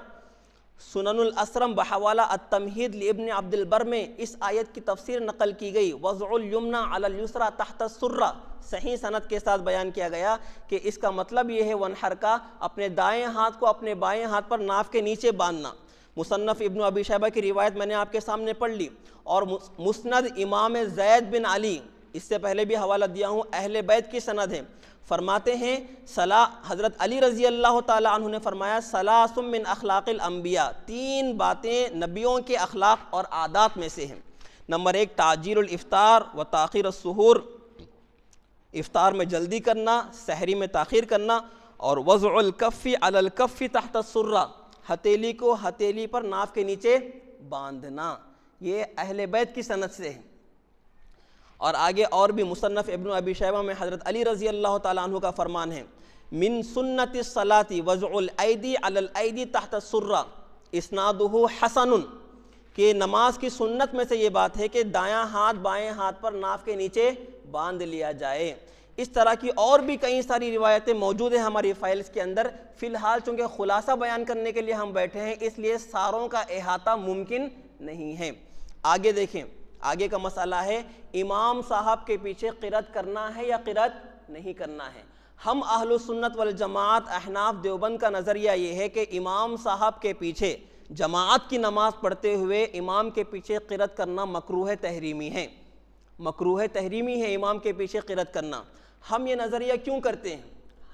سنن الاسرم بحوالہ التمہید لابن عبد البر میں اس آیت کی تفسیر نقل کی گئی، وضع الیمنی علی الیسری تحت السرہ، صحیح سند کے ساتھ بیان کیا گیا کہ اس کا مطلب یہ ہے ونحر کا اپنے دائیں ہاتھ کو اپنے بائیں ہاتھ پر ناف کے نیچے باندھنا۔ مصنف ابن ابی شیبہ کی روایت میں نے آپ کے سامنے پڑھ لی، اور مسند امام زید بن علی، اس سے پہلے بھی حوالہ دیا ہوں، اہل بیت کی سند ہے، فرماتے ہیں حضرت علی رضی اللہ تعالی عنہ نے فرمایا ثلاث من اخلاق الانبیاء، 3 باتیں نبیوں کے اخلاق اور عادات میں سے ہیں۔ نمبر 1 تعجیل الافطار و تاخیر السحور، افطار میں جلدی کرنا، سحری میں تاخیر کرنا، اور وضع الکف علی الکف تحت السرہ، ہتھیلی کو ہتھیلی پر ناف کے نیچے باندھنا، یہ اہل بیت کی سند سے ہے۔ اور آگے اور بھی مصنف ابن ابی شیبہ میں حضرت علی رضی اللہ تعالیٰ عنہ کا فرمان ہے، من سنت الصلاۃ وضع الایدی علی الایدی تحت السرہ اسنادہ حسن، کہ نماز کی سنت میں سے یہ بات ہے کہ دایاں ہاتھ بائیں ہاتھ پر ناف کے نیچے باندھ لیا جائے۔ اس طرح کی اور بھی کئی ساری روایتیں موجود ہیں ہماری فائلز کے اندر، فی الحال چونکہ خلاصہ بیان کرنے کے لیے ہم بیٹھے ہیں اس لیے ساروں کا احاطہ ممکن نہیں ہے۔ آگے دیکھیں، آگے کا مسئلہ ہے امام صاحب کے پیچھے قرأت کرنا ہے یا قرأت نہیں کرنا ہے۔ ہم اہل السنت والجماعت احناف دیوبند کا نظریہ یہ ہے کہ امام صاحب کے پیچھے جماعت کی نماز پڑھتے ہوئے امام کے پیچھے قرأت کرنا مکروہ تحریمی ہے، مکروہ تحریمی ہے امام کے پیچھے قرأت کرنا۔ ہم یہ نظریہ کیوں کرتے ہیں؟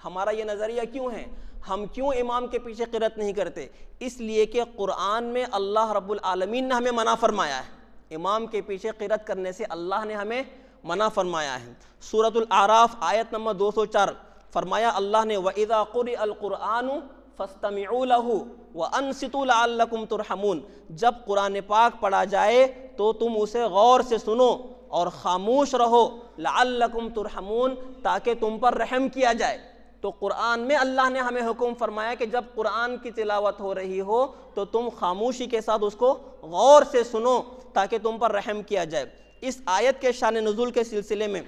ہمارا یہ نظریہ کیوں ہے؟ ہم کیوں امام کے پیچھے قرأت نہیں کرتے؟ اس لیے کہ قرآن میں اللہ رب العالمین نے ہمیں منع فرمایا ہے، امام کے پیچھے قرأت کرنے سے اللہ نے ہمیں منع فرمایا ہے۔ سورۃ الاعراف آیت نمبر 204 فرمایا اللہ نے وَإِذَا قُرِئَ الْقُرْآنُ فَاسْتَمِعُوا لَهُ وَأَنصِتُوا لَعَلَّكُمْ تُرْحَمُونَ، جب قرآن پاک پڑھا جائے تو تم اسے غور سے سنو اور خاموش رہو، لعلکم ترحمون، تاکہ تم پر رحم کیا جائے۔ تو قرآن میں اللہ نے ہمیں حکم فرمایا کہ جب قرآن کی تلاوت ہو رہی ہو تو تم خاموشی کے ساتھ اس کو غور سے سنو تاکہ تم پر رحم کیا جائے۔ اس آیت کے شان نزول کے سلسلے میں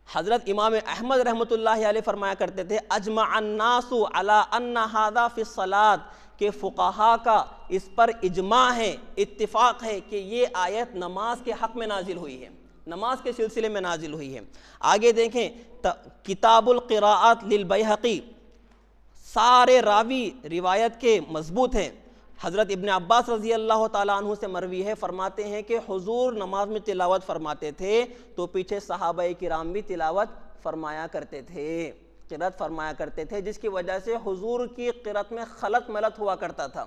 حضرت امام احمد رحمۃ اللہ علیہ فرمایا کرتے تھے اجمع الناس علی ان ھذا فی الصلاۃ، کہ فقہا کا اس پر اجماع ہے، اتفاق ہے کہ یہ آیت نماز کے حق میں نازل ہوئی ہے، نماز کے سلسلے میں نازل ہوئی ہے۔ آگے دیکھیں کتاب القراءات للبیہقی، سارے راوی روایت کے مضبوط ہیں۔ حضرت ابن عباس رضی اللہ تعالیٰ عنہ سے مروی ہے، فرماتے ہیں کہ حضور نماز میں تلاوت فرماتے تھے تو پیچھے صحابہ کرام بھی تلاوت فرمایا کرتے تھے، قرأت فرمایا کرتے تھے، جس کی وجہ سے حضور کی قرأت میں خلط ملط ہوا کرتا تھا۔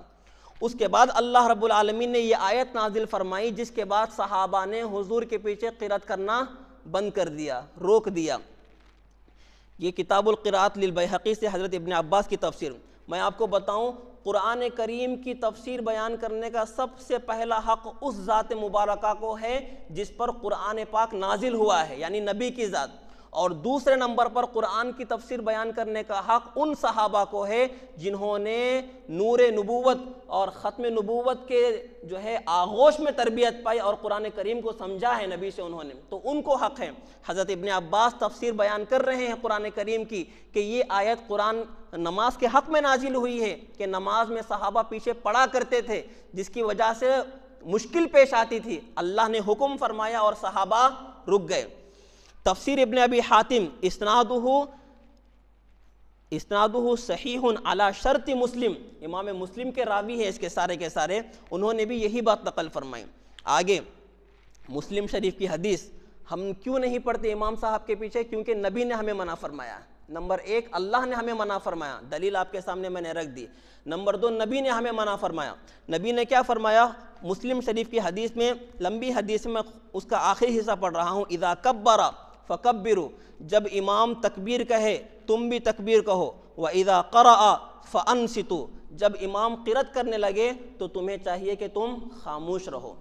اس کے بعد اللہ رب العالمین نے یہ آیت نازل فرمائی جس کے بعد صحابہ نے حضور کے پیچھے قرأت کرنا بند کر دیا، روک دیا۔ یہ کتاب القراءات للبیہقی سے حضرت ابن عباس کی تفسیر۔ میں آپ کو بتاؤں قرآن کریم کی تفسیر بیان کرنے کا سب سے پہلا حق اس ذات مبارکہ کو ہے جس پر قرآن پاک نازل ہوا ہے، یعنی نبی کی ذات، اور دوسرے نمبر پر قرآن کی تفسیر بیان کرنے کا حق ان صحابہ کو ہے جنہوں نے نور نبوت اور ختم نبوت کے آغوش میں تربیت پائی اور قرآن کریم کو سمجھا ہے نبی سے انہوں نے، تو ان کو حق ہے۔ حضرت ابن عباس تفسیر بیان کر رہے ہیں قرآن کریم کی کہ یہ آیت قرآن نماز کے حق میں نازل ہوئی ہے کہ نماز میں صحابہ پیچھے پڑھا کرتے تھے جس کی وجہ سے مشکل پیش آتی تھی، اللہ نے حکم فرمایا اور صحابہ رک گئے۔ تفسیر ابن ابی حاتم اسنادہ صحیح علی شرط مسلم، امام مسلم کے راوی ہیں اس کے سارے، انہوں نے بھی یہی بات نقل فرمائی۔ آگے مسلم شریف کی حدیث، ہم کیوں نہیں پڑھتے امام صاحب کے پیچھے؟ کیونکہ نبی نے ہمیں منع فرمایا۔ نمبر 1 اللہ نے ہمیں منع فرمایا، دلیل آپ کے سامنے میں نے رکھ دی۔ نمبر 2 نبی نے ہمیں منع فرمایا۔ نبی نے کیا فرمایا؟ مسلم شریف کی حدیث میں، لمبی حدیث میں اس کا آخری حصہ پڑھ رہا ہوں، اذا کبر فکبروا، جب امام تکبیر کہے تم بھی تکبیر کہو، واذا قرأ فانصتوا، جب امام قرأت کرنے لگے تو تمہیں چاہیے کہ تم خاموش رہو،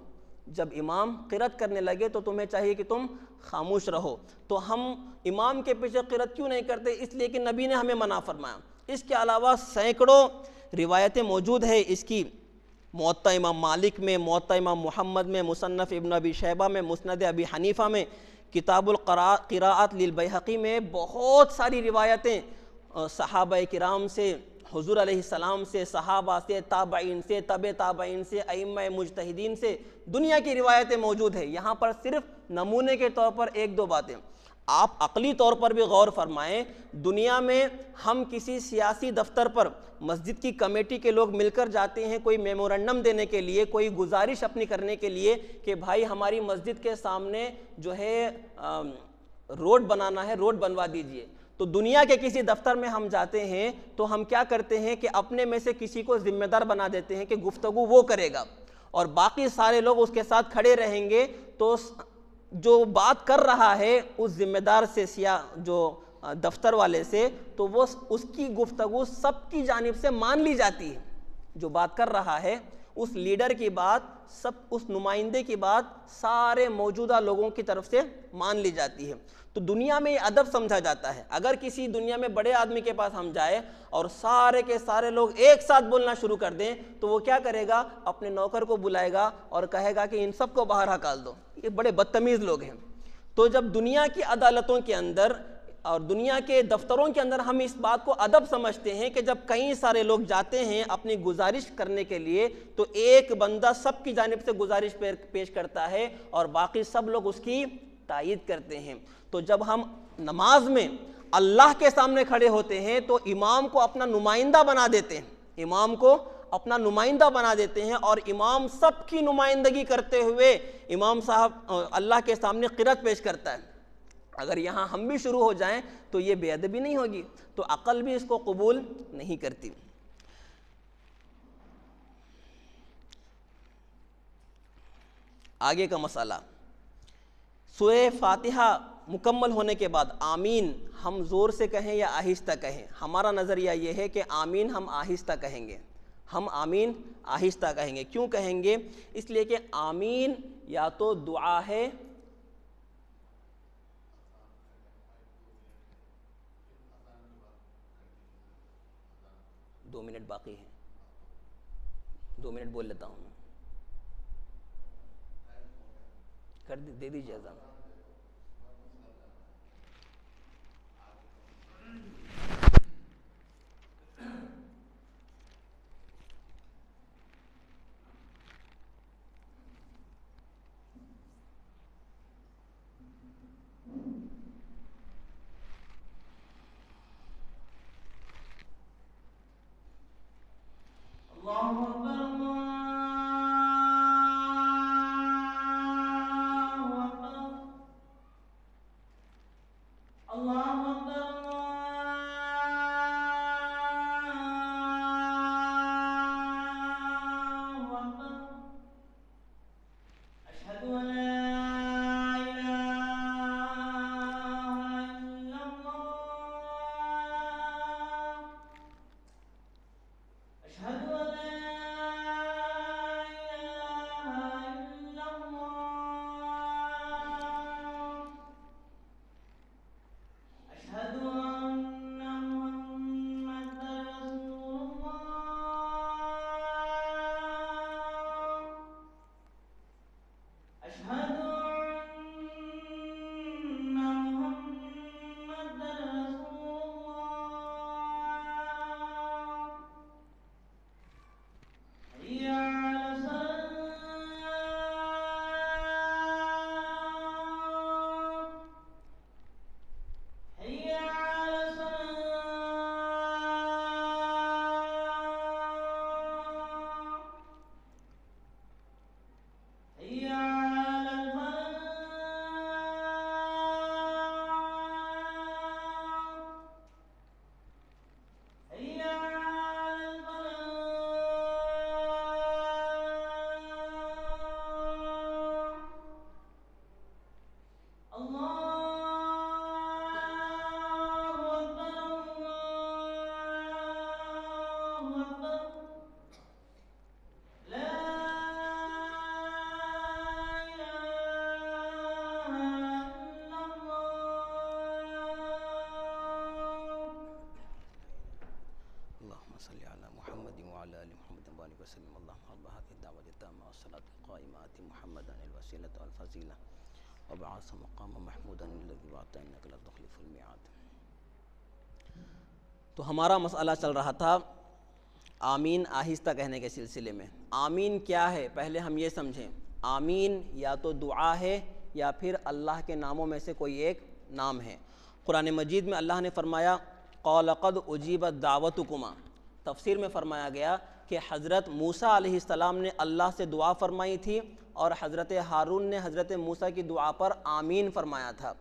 جب امام قرأت کرنے لگے تو تمہیں چاہیے کہ تم خاموش رہو۔ تو ہم امام کے پیچھے قرأت کیوں نہیں کرتے؟ اس لیے کہ نبی نے ہمیں منع فرمایا۔ اس کے علاوہ سینکڑوں روایتیں موجود ہیں اس کی، موطا امام مالک میں، موطا امام محمد میں، مصنف ابن ابی شیبہ میں، مسند ابی حنیفہ میں، کتاب القراءات للبیہقی میں بہت ساری روایتیں صحابہ کرام سے حضور علیہ السلام سے، صحابہ سے، تابعین سے، تبع تابعین سے، ائمہ مجتہدین سے دنیا کی روایتیں موجود ہیں۔ یہاں پر صرف نمونے کے طور پر ایک دو باتیں آپ عقلی طور پر بھی غور فرمائیں۔ دنیا میں ہم کسی سیاسی دفتر پر مسجد کی کمیٹی کے لوگ مل کر جاتے ہیں کوئی میمورنڈم دینے کے لیے، کوئی گزارش اپنی کرنے کے لیے کہ بھائی ہماری مسجد کے سامنے جو ہے روڈ بنانا ہے، روڈ بنوا دیجئے۔ تو دنیا کے کسی دفتر میں ہم جاتے ہیں تو ہم کیا کرتے ہیں کہ اپنے میں سے کسی کو ذمہ دار بنا دیتے ہیں کہ گفتگو وہ کرے گا اور باقی سارے لوگ اس کے ساتھ کھڑے رہیں گے۔ تو جو بات کر رہا ہے اس ذمہ دار سے، جو دفتر والے سے، تو وہ اس کی گفتگو سب کی جانب سے مان لی جاتی ہے۔ جو بات کر رہا ہے اس لیڈر کی بات، اس نمائندے کی بات سارے موجودہ لوگوں کی طرف سے مان لی جاتی ہے۔ تو دنیا میں یہ ادب سمجھا جاتا ہے۔ اگر کسی دنیا میں بڑے آدمی کے پاس ہم جائیں اور سارے کے سارے لوگ ایک ساتھ بولنا شروع کر دیں تو وہ کیا کرے گا؟ اپنے نوکر کو بلائے گا اور کہے گا کہ ان سب کو باہر ہکال دو، یہ بڑے بدتمیز لوگ ہیں۔ تو جب دنیا کی عدالتوں کے اندر اور دنیا کے دفتروں کے اندر ہم اس بات کو ادب سمجھتے ہیں کہ جب کئی سارے لوگ جاتے ہیں اپنی گزارش کرنے کے لیے تو ایک بندہ سب کی جانب سے گزارش پیش کرتا ہے اور باقی سب لوگ اس کی تائید کرتے ہیں۔ تو جب ہم نماز میں اللہ کے سامنے کھڑے ہوتے ہیں تو امام کو اپنا نمائندہ بنا دیتے ہیں، امام کو اپنا نمائندہ بنا دیتے ہیں اور امام سب کی نمائندگی کرتے ہوئے امام صاحب اللہ کے سامنے قرأت پیش کرتا ہے۔ اگر یہاں ہم بھی شروع ہو جائیں تو یہ بے ادبی نہیں ہوگی، تو عقل بھی اس کو قبول نہیں کرتی۔ آگے کا مسئلہ، سورہ فاتحہ مکمل ہونے کے بعد آمین ہم زور سے کہیں یا آہستہ کہیں؟ ہمارا نظریہ یہ ہے کہ آمین ہم آہستہ کہیں گے، ہم آمین آہستہ کہیں گے۔ کیوں کہیں گے؟ اس لیے کہ آمین یا تو دعا ہے، دو منٹ باقی ہیں، 2 منٹ بول لیتا ہوں، دے دیجیے اذان۔ وبعث مقام محمودا الذي وعدته انك لا تخلف الميعاد۔ تو ہمارا مسئلہ چل رہا تھا آمین آہستہ کہنے کے سلسلے میں آمین کیا ہے پہلے ہم یہ سمجھیں. آمین یا تو دعا ہے یا پھر اللہ کے ناموں میں سے کوئی ایک نام ہے. قرآن مجید میں اللہ نے فرمایا قال قد اجیبت دعوتکما. تفسیر میں فرمایا گیا کہ حضرت موسیٰ علیہ السلام نے اللہ سے دعا فرمائی تھی اور حضرت ہارون نے حضرت موسیٰ کی دعا پر آمین فرمایا تھا.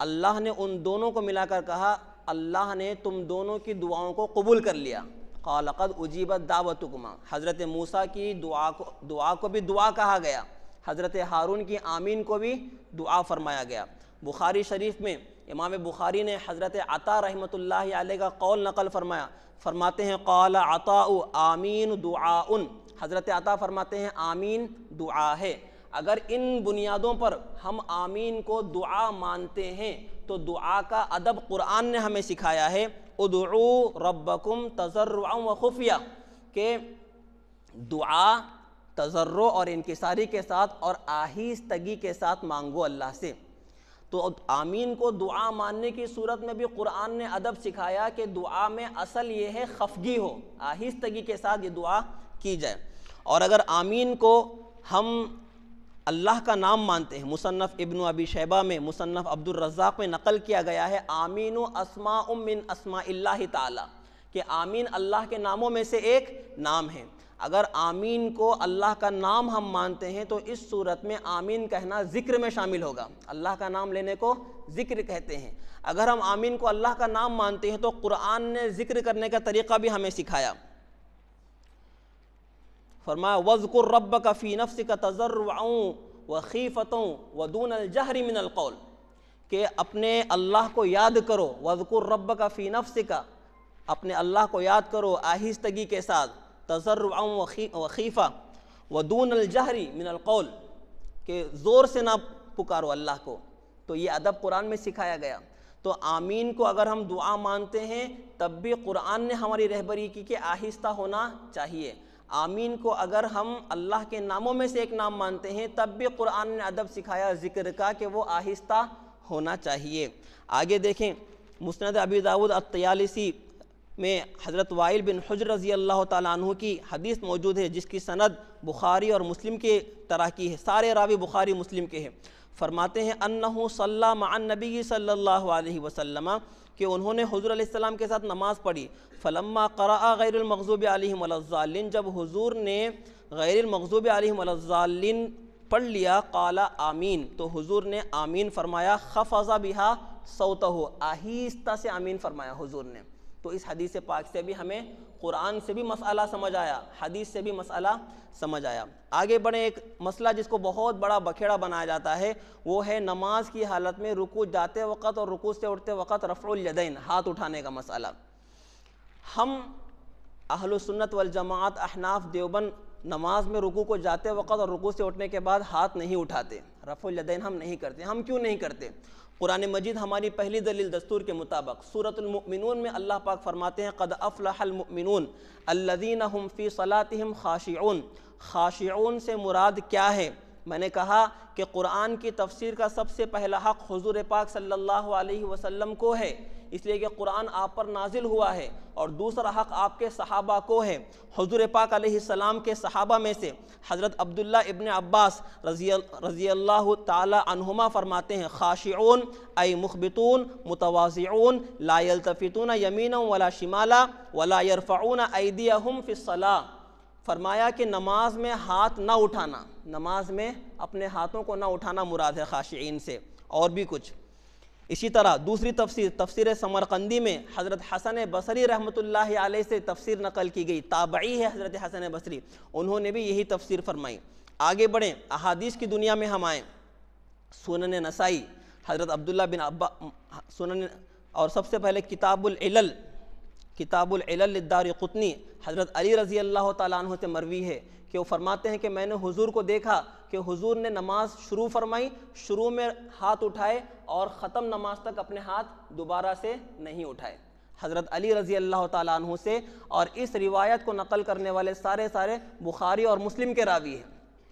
اللہ نے ان دونوں کو ملا کر کہا اللہ نے تم دونوں کی دعاؤں کو قبول کر لیا. قال قد اجیبت دعوتکما. حضرت موسیٰ کی دعا کو بھی دعا کہا گیا, حضرت ہارون کی آمین کو بھی دعا فرمایا گیا. بخاری شریف میں امام بخاری نے حضرت عطا رحمۃ اللہ علیہ کا قول نقل فرمایا. فرماتے ہیں قال عطاء آمین دعاء. حضرت عطا فرماتے ہیں آمین دعا ہے. اگر ان بنیادوں پر ہم آمین کو دعا مانتے ہیں تو دعا کا ادب قرآن نے ہمیں سکھایا ہے. ادعوا ربکم تضرعا وخفیہ, کہ دعا تضرع اور انکساری کے ساتھ اور آہستگی کے ساتھ مانگو اللہ سے. تو آمین کو دعا ماننے کی صورت میں بھی قرآن نے ادب سکھایا کہ دعا میں اصل یہ ہے خفگی ہو, آہستگی کے ساتھ یہ دعا کی جائے. اور اگر آمین کو ہم اللہ کا نام مانتے ہیں, مصنف ابن ابی شیبہ میں, مصنف عبد الرزاق میں نقل کیا گیا ہے آمین اسماء من اسماء اللہ تعالی, کہ آمین اللہ کے ناموں میں سے ایک نام ہے. اگر آمین کو اللہ کا نام ہم مانتے ہیں تو اس صورت میں آمین کہنا ذکر میں شامل ہوگا. اللہ کا نام لینے کو ذکر کہتے ہیں. اگر ہم آمین کو اللہ کا نام مانتے ہیں تو قرآن نے ذکر کرنے کا طریقہ بھی ہمیں سکھایا. فرمایا وَاذْكُرْ رَبَّكَ فِي نَفْسِكَ تَضَرُّعًا وَخِيفَةً وَدُونَ الْجَهْرِ مِنَ الْقَوْلِ, کہ اپنے اللہ کو یاد کرو. وَاذْكُرْ رَبَّكَ فِي نَفْسِكَ, اپنے اللہ کو یاد کرو آہستگی کے ساتھ. تضرعا وخیفہ ودون الجہر من القول, کہ زور سے نہ پکارو اللہ کو. تو یہ ادب قرآن میں سکھایا گیا. تو آمین کو اگر ہم دعا مانتے ہیں تب بھی قرآن نے ہماری رہبری کی کہ آہستہ ہونا چاہیے. آمین کو اگر ہم اللہ کے ناموں میں سے ایک نام مانتے ہیں تب بھی قرآن نے ادب سکھایا ذکر کا کہ وہ آہستہ ہونا چاہیے. آگے دیکھیں مسند ابی داؤد الطیالسی میں حضرت وائل بن حجر رضی اللہ تعالیٰ عنہ کی حدیث موجود ہے جس کی سند بخاری اور مسلم کے طرح کی ہے, سارے راوی بخاری مسلم کے ہیں. فرماتے ہیں انہ صلی مع النبی صلی اللہ علیہ وسلم, کہ انہوں نے حضور علیہ السلام کے ساتھ نماز پڑھی. فلما قرأ غیر المغضوب علیہم ولا الضالین, جب حضور نے غیر المغضوب علیہم ولا الضالین پڑھ لیا قال آمین, تو حضور نے آمین فرمایا. خفض بہا صوتہ, آہستہ سے آمین فرمایا حضور نے. تو اس حدیث پاک سے بھی ہمیں قرآن سے بھی مسئلہ سمجھ آیا, حدیث سے بھی مسئلہ سمجھ آیا. آگے بڑھیں, ایک مسئلہ جس کو بہت بڑا بکھیڑا بنایا جاتا ہے وہ ہے نماز کی حالت میں رکوع جاتے وقت اور رکوع سے اٹھتے وقت رفع الیدین, ہاتھ اٹھانے کا مسئلہ. ہم اہل السنت والجماعت احناف دیوبند نماز میں رکوع کو جاتے وقت اور رکوع سے اٹھنے کے بعد ہاتھ نہیں اٹھاتے, رفع الیدین ہم نہیں کرتے. ہم کیوں نہیں کرتے؟ قرآن مجید ہماری پہلی دلیل دستور کے مطابق سورۃ المؤمنون میں اللہ پاک فرماتے ہیں قد افلح المؤمنون الذین هم فی صلاتهم خاشعون. خاشعون سے مراد کیا ہے؟ میں نے کہا کہ قرآن کی تفسیر کا سب سے پہلا حق حضور پاک صلی اللہ علیہ وسلم کو ہے, اس لیے کہ قرآن آپ پر نازل ہوا ہے, اور دوسرا حق آپ کے صحابہ کو ہے. حضور پاک علیہ السلام کے صحابہ میں سے حضرت عبداللہ ابن عباس رضی اللہ تعالی عنہما فرماتے ہیں خاشعون ای مخبتون متواضعون لا یلتفتون یمینا ولا شمالا ولا یرفعون ایدیہم فی الصلاۃ. فرمایا کہ نماز میں ہاتھ نہ اٹھانا, نماز میں اپنے ہاتھوں کو نہ اٹھانا مراد ہے خاشعین سے, اور بھی کچھ. اسی طرح دوسری تفسیر سمرقندی میں حضرت حسن بصری رحمۃ اللہ علیہ سے تفسیر نقل کی گئی, تابعی ہے حضرت حسن بصری, انہوں نے بھی یہی تفسیر فرمائی. آگے بڑھیں, احادیث کی دنیا میں ہم آئیں. سنن نسائی حضرت عبداللہ بن سنن, اور سب سے پہلے کتاب العلل للدارقطنی حضرت علی رضی اللہ تعالیٰ عنہ سے مروی ہے کہ وہ فرماتے ہیں کہ میں نے حضور کو دیکھا کہ حضور نے نماز شروع فرمائی, شروع میں ہاتھ اٹھائے اور ختم نماز تک اپنے ہاتھ دوبارہ سے نہیں اٹھائے. حضرت علی رضی اللہ تعالیٰ عنہ سے, اور اس روایت کو نقل کرنے والے سارے بخاری اور مسلم کے راوی ہیں.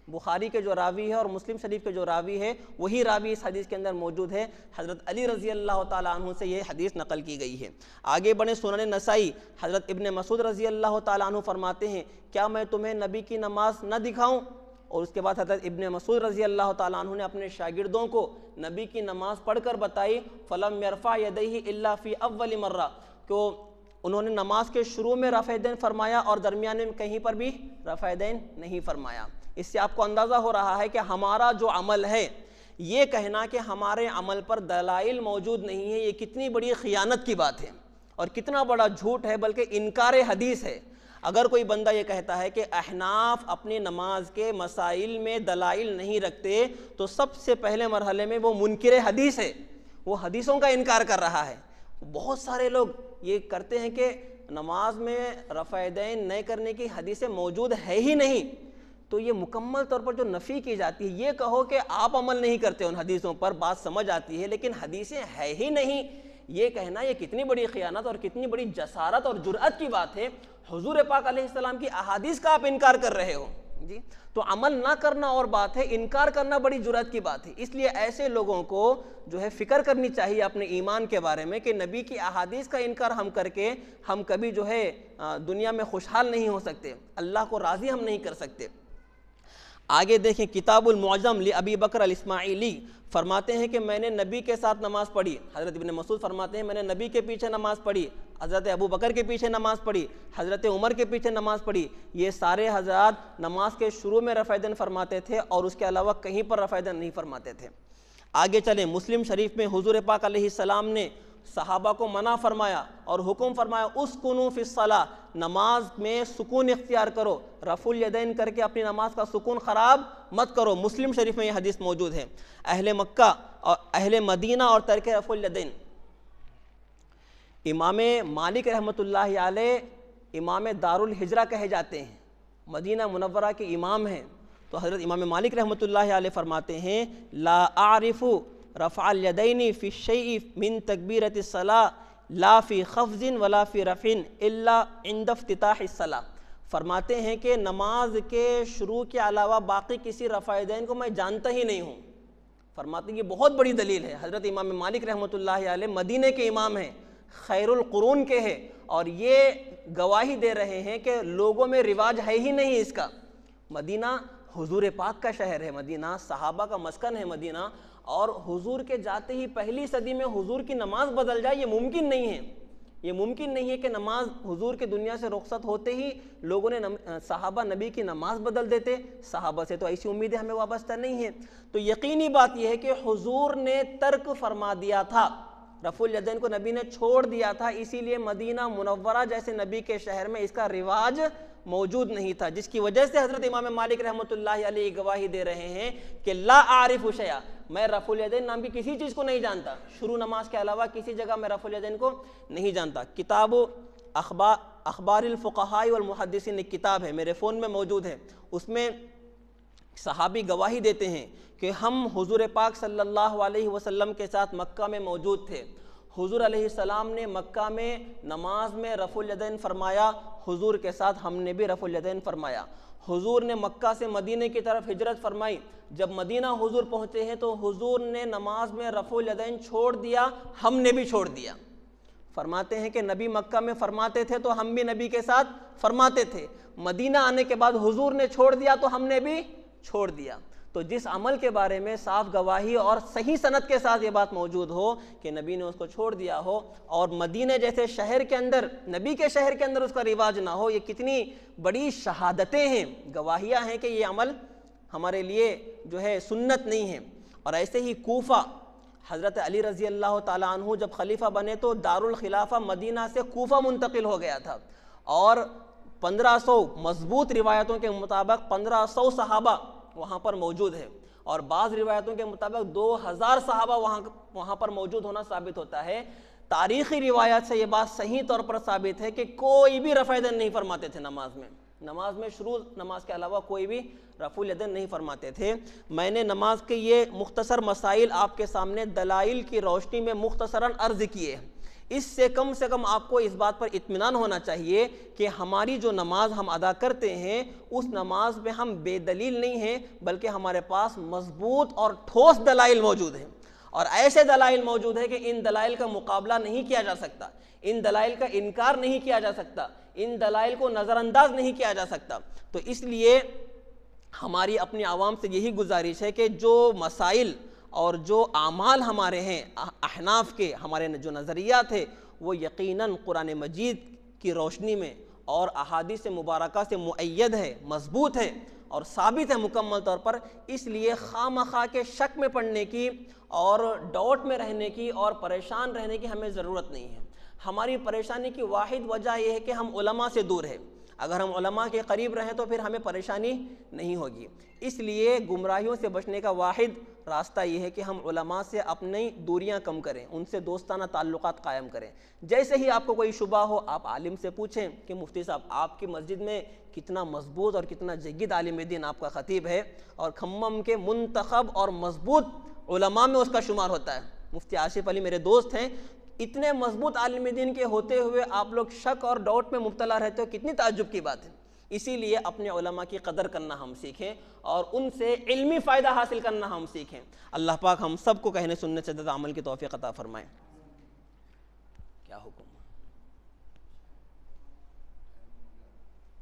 بخاری کے جو راوی ہے اور مسلم شریف کے جو راوی ہے وہی راوی اس حدیث کے اندر موجود ہے. حضرت علی رضی اللہ تعالیٰ عنہ سے یہ حدیث نقل کی گئی ہے. آگے بڑھیں سنن نسائی. حضرت ابن مسعود رضی اللہ تعالیٰ عنہ فرماتے ہیں کیا میں تمہیں نبی کی نماز نہ دکھاؤں؟ اور اس کے بعد حضرت ابن مسعود رضی اللہ تعالیٰ عنہ نے اپنے شاگردوں کو نبی کی نماز پڑھ کر بتائی. فلم یرفع یدیہ الا فی اول مرہ، کہ انہوں نے نماز کے شروع میں رفع دین فرمایا اور درمیان میں کہیں پر بھی رفع دین نہیں فرمایا. اس سے آپ کو اندازہ ہو رہا ہے کہ ہمارا جو عمل ہے، یہ کہنا کہ ہمارے عمل پر دلائل موجود نہیں ہے، یہ کتنی بڑی خیانت کی بات ہے اور کتنا بڑا جھوٹ ہے، بلکہ انکار حدیث ہے. اگر کوئی بندہ یہ کہتا ہے کہ احناف اپنی نماز کے مسائل میں دلائل نہیں رکھتے تو سب سے پہلے مرحلے میں وہ منکر حدیث ہے، وہ حدیثوں کا انکار کر رہا ہے. بہت سارے لوگ یہ کرتے ہیں کہ نماز میں رفع دین نہ کرنے کی حدیثیں موجود ہے ہی نہیں، تو یہ مکمل طور پر جو نفی کی جاتی ہے، یہ کہو کہ آپ عمل نہیں کرتے ان حدیثوں پر، بات سمجھ آتی ہے لیکن حدیثیں ہے ہی نہیں، یہ کہنا یہ کتنی بڑی خیانت اور کتنی بڑی جسارت اور جرأت کی بات ہے. حضور پاک علیہ السلام کی احادیث کا آپ انکار کر رہے ہو جی، تو عمل نہ کرنا اور بات ہے، انکار کرنا بڑی جرأت کی بات ہے. اس لیے ایسے لوگوں کو جو ہے فکر کرنی چاہیے اپنے ایمان کے بارے میں کہ نبی کی احادیث کا انکار ہم کر کے ہم کبھی جو ہے دنیا میں خوشحال نہیں ہو سکتے، اللہ کو راضی ہم نہیں کر سکتے. آگے دیکھیں کتاب المعجم لابی بکر الاسماعیلی فرماتے ہیں کہ میں نے نبی کے ساتھ نماز پڑھی. حضرت ابن مسعود فرماتے ہیں میں نے نبی کے پیچھے نماز پڑھی، حضرت ابو بکر کے پیچھے نماز پڑھی، حضرت عمر کے پیچھے نماز پڑھی. یہ سارے حضرات نماز کے شروع میں رفع دین فرماتے تھے اور اس کے علاوہ کہیں پر رفع دین نہیں فرماتے تھے. آگے چلیں، مسلم شریف میں حضور پاک علیہ السلام نے صحابہ کو منع فرمایا اور حکم فرمایا اسکنوا فی الصلاۃ، نماز میں سکون اختیار کرو، رفع الیدین کر کے اپنی نماز کا سکون خراب مت کرو. مسلم شریف میں یہ حدیث موجود ہے. اہل مکہ اور اہل مدینہ اور ترک رفع الیدین. امام مالک رحمۃ اللہ علیہ امام دار الہجرہ کہے جاتے ہیں، مدینہ منورہ کے امام ہیں. تو حضرت امام مالک رحمۃ اللہ علیہ فرماتے ہیں لا اعرف رفع الیدین فی الشیء من تکبیرۃ الصلاۃ لا فی خفض ولا فی رفع الا عند افتتاح الصلاۃ. فرماتے ہیں کہ نماز کے شروع کے علاوہ باقی کسی رفع دین کو میں جانتا ہی نہیں ہوں. فرماتے ہیں یہ بہت بڑی دلیل ہے. حضرت امام مالک رحمۃ اللہ علیہ مدینہ کے امام ہیں، خیر القرون کے ہیں، اور یہ گواہی دے رہے ہیں کہ لوگوں میں رواج ہے ہی نہیں اس کا. مدینہ حضور پاک کا شہر ہے، مدینہ صحابہ کا مسکن ہے مدینہ، اور حضور کے جاتے ہی پہلی صدی میں حضور کی نماز بدل جائے یہ ممکن نہیں ہے. یہ ممکن نہیں ہے کہ نماز حضور کے دنیا سے رخصت ہوتے ہی لوگوں نے صحابہ نبی کی نماز بدل دیتے. صحابہ سے تو ایسی امیدیں ہمیں وابستہ نہیں ہیں. تو یقینی بات یہ ہے کہ حضور نے ترک فرما دیا تھا، رفع الیدین کو نبی نے چھوڑ دیا تھا، اسی لیے مدینہ منورہ جیسے نبی کے شہر میں اس کا رواج موجود نہیں تھا، جس کی وجہ سے حضرت امام مالک رحمۃ اللہ علیہ گواہی دے رہے ہیں کہ لا اعرف شیئا، میں رفع الیدین نام کی کسی چیز کو نہیں جانتا، شروع نماز کے علاوہ کسی جگہ میں رفع الیدین کو نہیں جانتا. کتاب اخبار الفقہاء والمحدثین ایک کتاب ہے، میرے فون میں موجود ہے. اس میں صحابی گواہی دیتے ہیں کہ ہم حضور پاک صلی اللہ علیہ وسلم کے ساتھ مکہ میں موجود تھے. حضور علیہ السلام نے مکہ میں نماز میں رفع الیدین فرمایا، حضور کے ساتھ ہم نے بھی رفع الیدین فرمایا. حضور نے مکہ سے مدینہ کی طرف ہجرت فرمائی، جب مدینہ حضور پہنچے ہیں تو حضور نے نماز میں رفع الیدین چھوڑ دیا، ہم نے بھی چھوڑ دیا. فرماتے ہیں کہ نبی مکہ میں فرماتے تھے تو ہم بھی نبی کے ساتھ فرماتے تھے، مدینہ آنے کے بعد حضور نے چھوڑ دیا تو ہم نے بھی چھوڑ دیا. تو جس عمل کے بارے میں صاف گواہی اور صحیح سند کے ساتھ یہ بات موجود ہو کہ نبی نے اس کو چھوڑ دیا ہو، اور مدینہ جیسے شہر کے اندر، نبی کے شہر کے اندر اس کا رواج نہ ہو، یہ کتنی بڑی شہادتیں ہیں، گواہیاں ہیں کہ یہ عمل ہمارے لیے جو ہے سنت نہیں ہے. اور ایسے ہی کوفہ، حضرت علی رضی اللہ تعالیٰ عنہ جب خلیفہ بنے تو دارالخلافہ مدینہ سے کوفہ منتقل ہو گیا تھا، اور 1500 مضبوط روایتوں کے مطابق 1500 صحابہ وہاں پر موجود ہے، اور بعض روایتوں کے مطابق 2000 صحابہ وہاں پر موجود ہونا ثابت ہوتا ہے. تاریخی روایات سے یہ بات صحیح طور پر ثابت ہے کہ کوئی بھی رفع الیدین نہیں فرماتے تھے نماز میں شروع نماز کے علاوہ کوئی بھی رفع الیدین نہیں فرماتے تھے. میں نے نماز کے یہ مختصر مسائل آپ کے سامنے دلائل کی روشنی میں مختصراً عرض کیے ہیں. اس سے کم آپ کو اس بات پر اطمینان ہونا چاہیے کہ ہماری جو نماز ہم ادا کرتے ہیں اس نماز میں ہم بے دلیل نہیں ہیں، بلکہ ہمارے پاس مضبوط اور ٹھوس دلائل موجود ہیں، اور ایسے دلائل موجود ہیں کہ ان دلائل کا مقابلہ نہیں کیا جا سکتا، ان دلائل کا انکار نہیں کیا جا سکتا، ان دلائل کو نظر انداز نہیں کیا جا سکتا۔ تو اس لیے ہماری اپنی عوام سے یہی گزارش ہے کہ جو مسائل اور جو اعمال ہمارے ہیں احناف کے، ہمارے جو نظریات ہیں، وہ یقیناً قرآن مجید کی روشنی میں اور احادیث مبارکہ سے مؤید ہے، مضبوط ہے اور ثابت ہے مکمل طور پر۔ اس لیے خواہ کے شک میں پڑنے کی اور ڈاؤٹ میں رہنے کی اور پریشان رہنے کی ہمیں ضرورت نہیں ہے۔ ہماری پریشانی کی واحد وجہ یہ ہے کہ ہم علماء سے دور ہیں۔ اگر ہم علماء کے قریب رہیں تو پھر ہمیں پریشانی نہیں ہوگی۔ اس لیے گمراہیوں سے بچنے کا واحد راستہ یہ ہے کہ ہم علماء سے اپنی دوریاں کم کریں، ان سے دوستانہ تعلقات قائم کریں۔ جیسے ہی آپ کو کوئی شبہ ہو آپ عالم سے پوچھیں کہ مفتی صاحب آپ کی مسجد میں کتنا مضبوط اور کتنا جید عالم دین آپ کا خطیب ہے، اور کھمم کے منتخب اور مضبوط علماء میں اس کا شمار ہوتا ہے۔ مفتی آصف علی میرے دوست ہیں، اتنے مضبوط عالم دین کے ہوتے ہوئے آپ لوگ شک اور ڈاؤٹ میں مبتلا رہتے ہو، کتنی تعجب کی بات ہے۔ اسی لیے اپنے علماء کی قدر کرنا ہم سیکھیں اور ان سے علمی فائدہ حاصل کرنا ہم سیکھیں۔ اللہ پاک ہم سب کو کہنے سننے سے زیادہ عمل کی توفیق عطا فرمائے۔ کیا حکم